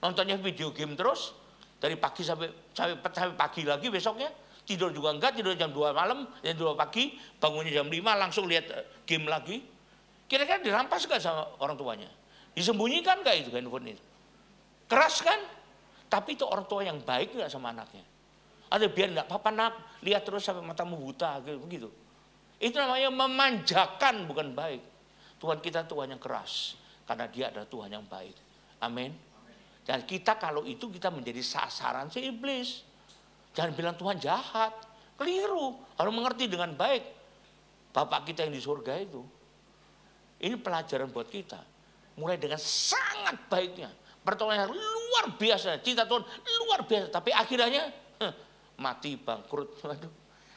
nontonnya video game terus dari pagi sampai pagi lagi besoknya. Tidur juga enggak, tidur jam 2 malam, jam 2 pagi, bangunnya jam 5 langsung lihat game lagi. Kira-kira dirampas gak sama orang tuanya? Disembunyikan gak itu handphone itu? Keras kan? Tapi itu orang tua yang baik gak sama anaknya? Ada biar gak apa-apa nak, lihat terus sampai matamu buta begitu. Itu namanya memanjakan, bukan baik. Tuhan kita Tuhan yang keras, karena dia adalah Tuhan yang baik. Amin. Dan kita kalau itu kita menjadi sasaran si iblis. Jangan bilang Tuhan jahat, keliru. Harus mengerti dengan baik. Bapak kita yang di surga itu. Ini pelajaran buat kita. Mulai dengan sangat baiknya. Pertolongan luar biasa. Cinta Tuhan luar biasa. Tapi akhirnya mati, bangkrut. Waduh.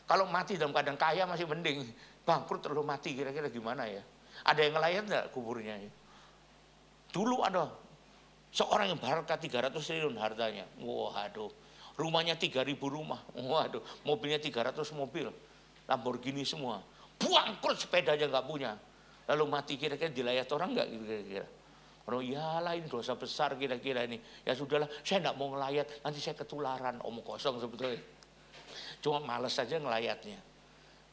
Kalau mati dalam keadaan kaya masih mending. Bangkrut terlalu mati kira-kira gimana ya. Ada yang ngelayat enggak kuburnya? Dulu ada seorang yang berharga 300 triliun hartanya. Waduh. Rumahnya 3.000 rumah. Waduh. Mobilnya 300 mobil. Lamborghini semua. Bangkrut, sepedanya nggak punya. Lalu mati kira-kira dilayat orang nggak kira-kira? Oh iyalah ini dosa besar kira-kira ini. Ya sudahlah, saya nggak mau ngelayat. Nanti saya ketularan, omong kosong sebetulnya. Cuma males saja ngelayatnya.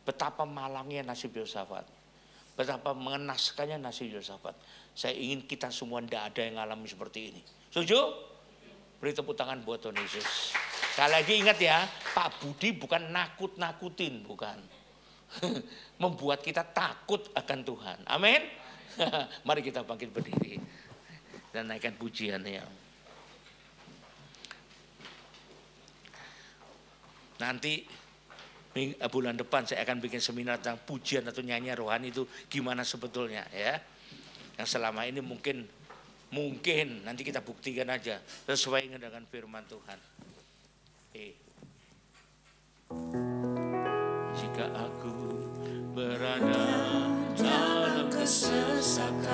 Betapa malangnya nasib Yosafat. Betapa mengenaskannya nasib Yosafat. Saya ingin kita semua tidak ada yang ngalami seperti ini. Setuju? Beri tepuk tangan buat Tuhan Yesus. Sekali lagi ingat ya, Pak Budi bukan nakut-nakutin, bukan. Membuat kita takut akan Tuhan. Amin. Mari kita bangkit berdiri dan naikkan pujiannya. Nanti bulan depan saya akan bikin seminar tentang pujian atau nyanyian rohani itu gimana sebetulnya ya. Yang selama ini mungkin nanti kita buktikan aja sesuai dengan firman Tuhan. Jika aku berada dalam kesesakan,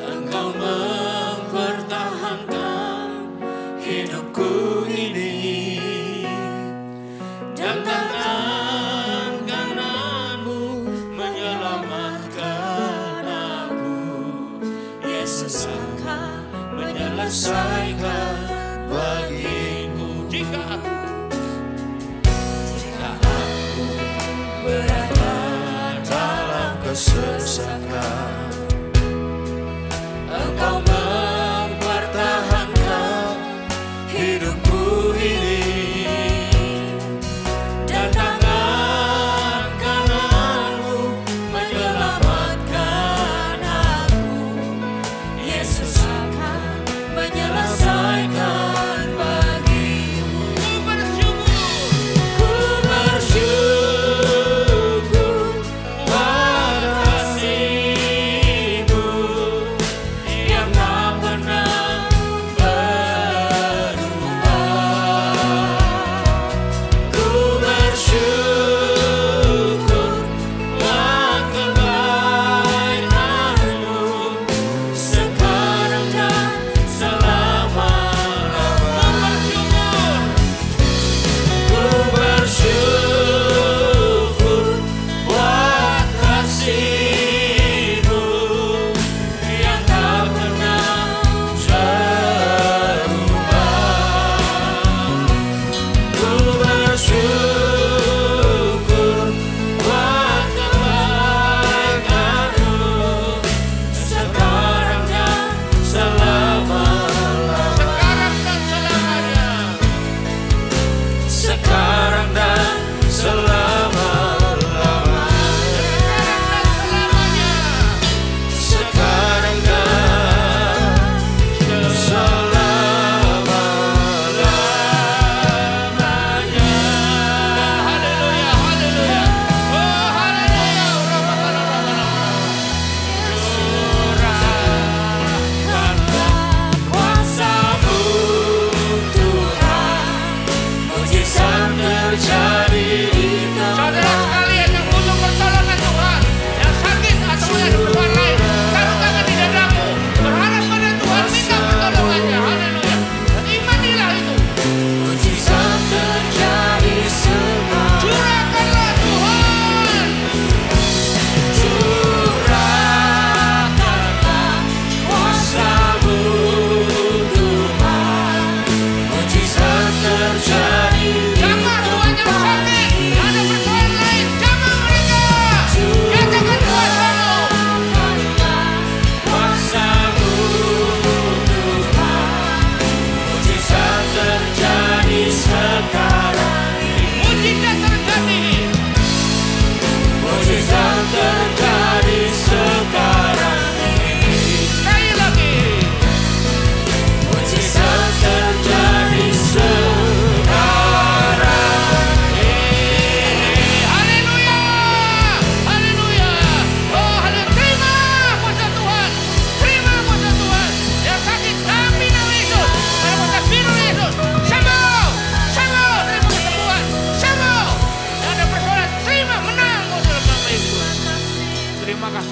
Engkau mempertahankan hidupku ini, dan tangan kananmu menyelamatkan aku. Yesus akan menyelesaikan bagimu. Jika aku berada dalam kesesakan, Engkau mempertahankan hidupku ini, dan tangan kananmu menyelamatkan aku. Yesus akan menyelesaikan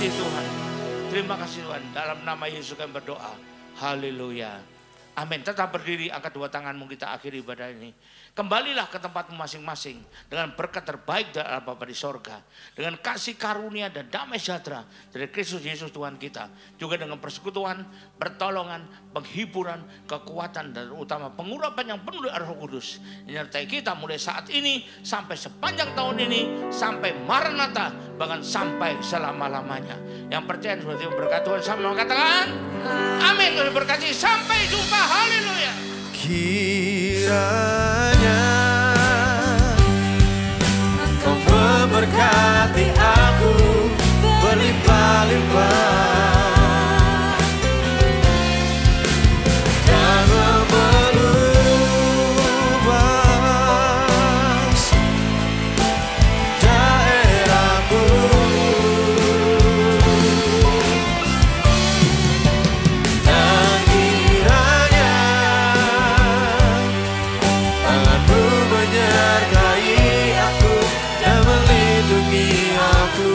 kasih Tuhan. Terima kasih Tuhan. Dalam nama Yesus kami berdoa. Haleluya. Amin. Tetap berdiri, angkat dua tanganmu, kita akhiri ibadah ini. Kembalilah ke tempatmu masing-masing dengan berkat terbaik dari Allah Bapa di sorga, dengan kasih karunia dan damai sejahtera dari Kristus Yesus Tuhan kita, juga dengan persekutuan, pertolongan, penghiburan, kekuatan dan utama pengurapan yang penuh dari Roh Kudus menyertai kita mulai saat ini sampai sepanjang tahun ini, sampai Maranatha, bahkan sampai selama-lamanya. Yang percaya seperti berkat Tuhan sama katakan amin. Tuhan berkati, sampai jumpa. Haleluya. Kiranya Kau memberkati aku berlimpah-limpah dan meluas daerahku. Dan kiranya tanganmu menyertai aku dan melindungi aku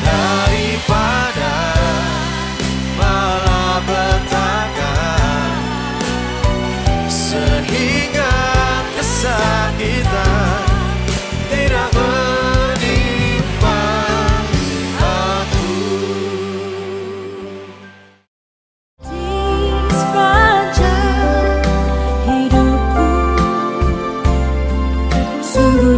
daripada malapetaka, sehingga kesakitan tidak menimpa aku. Di sepanjang hidupku, sungguh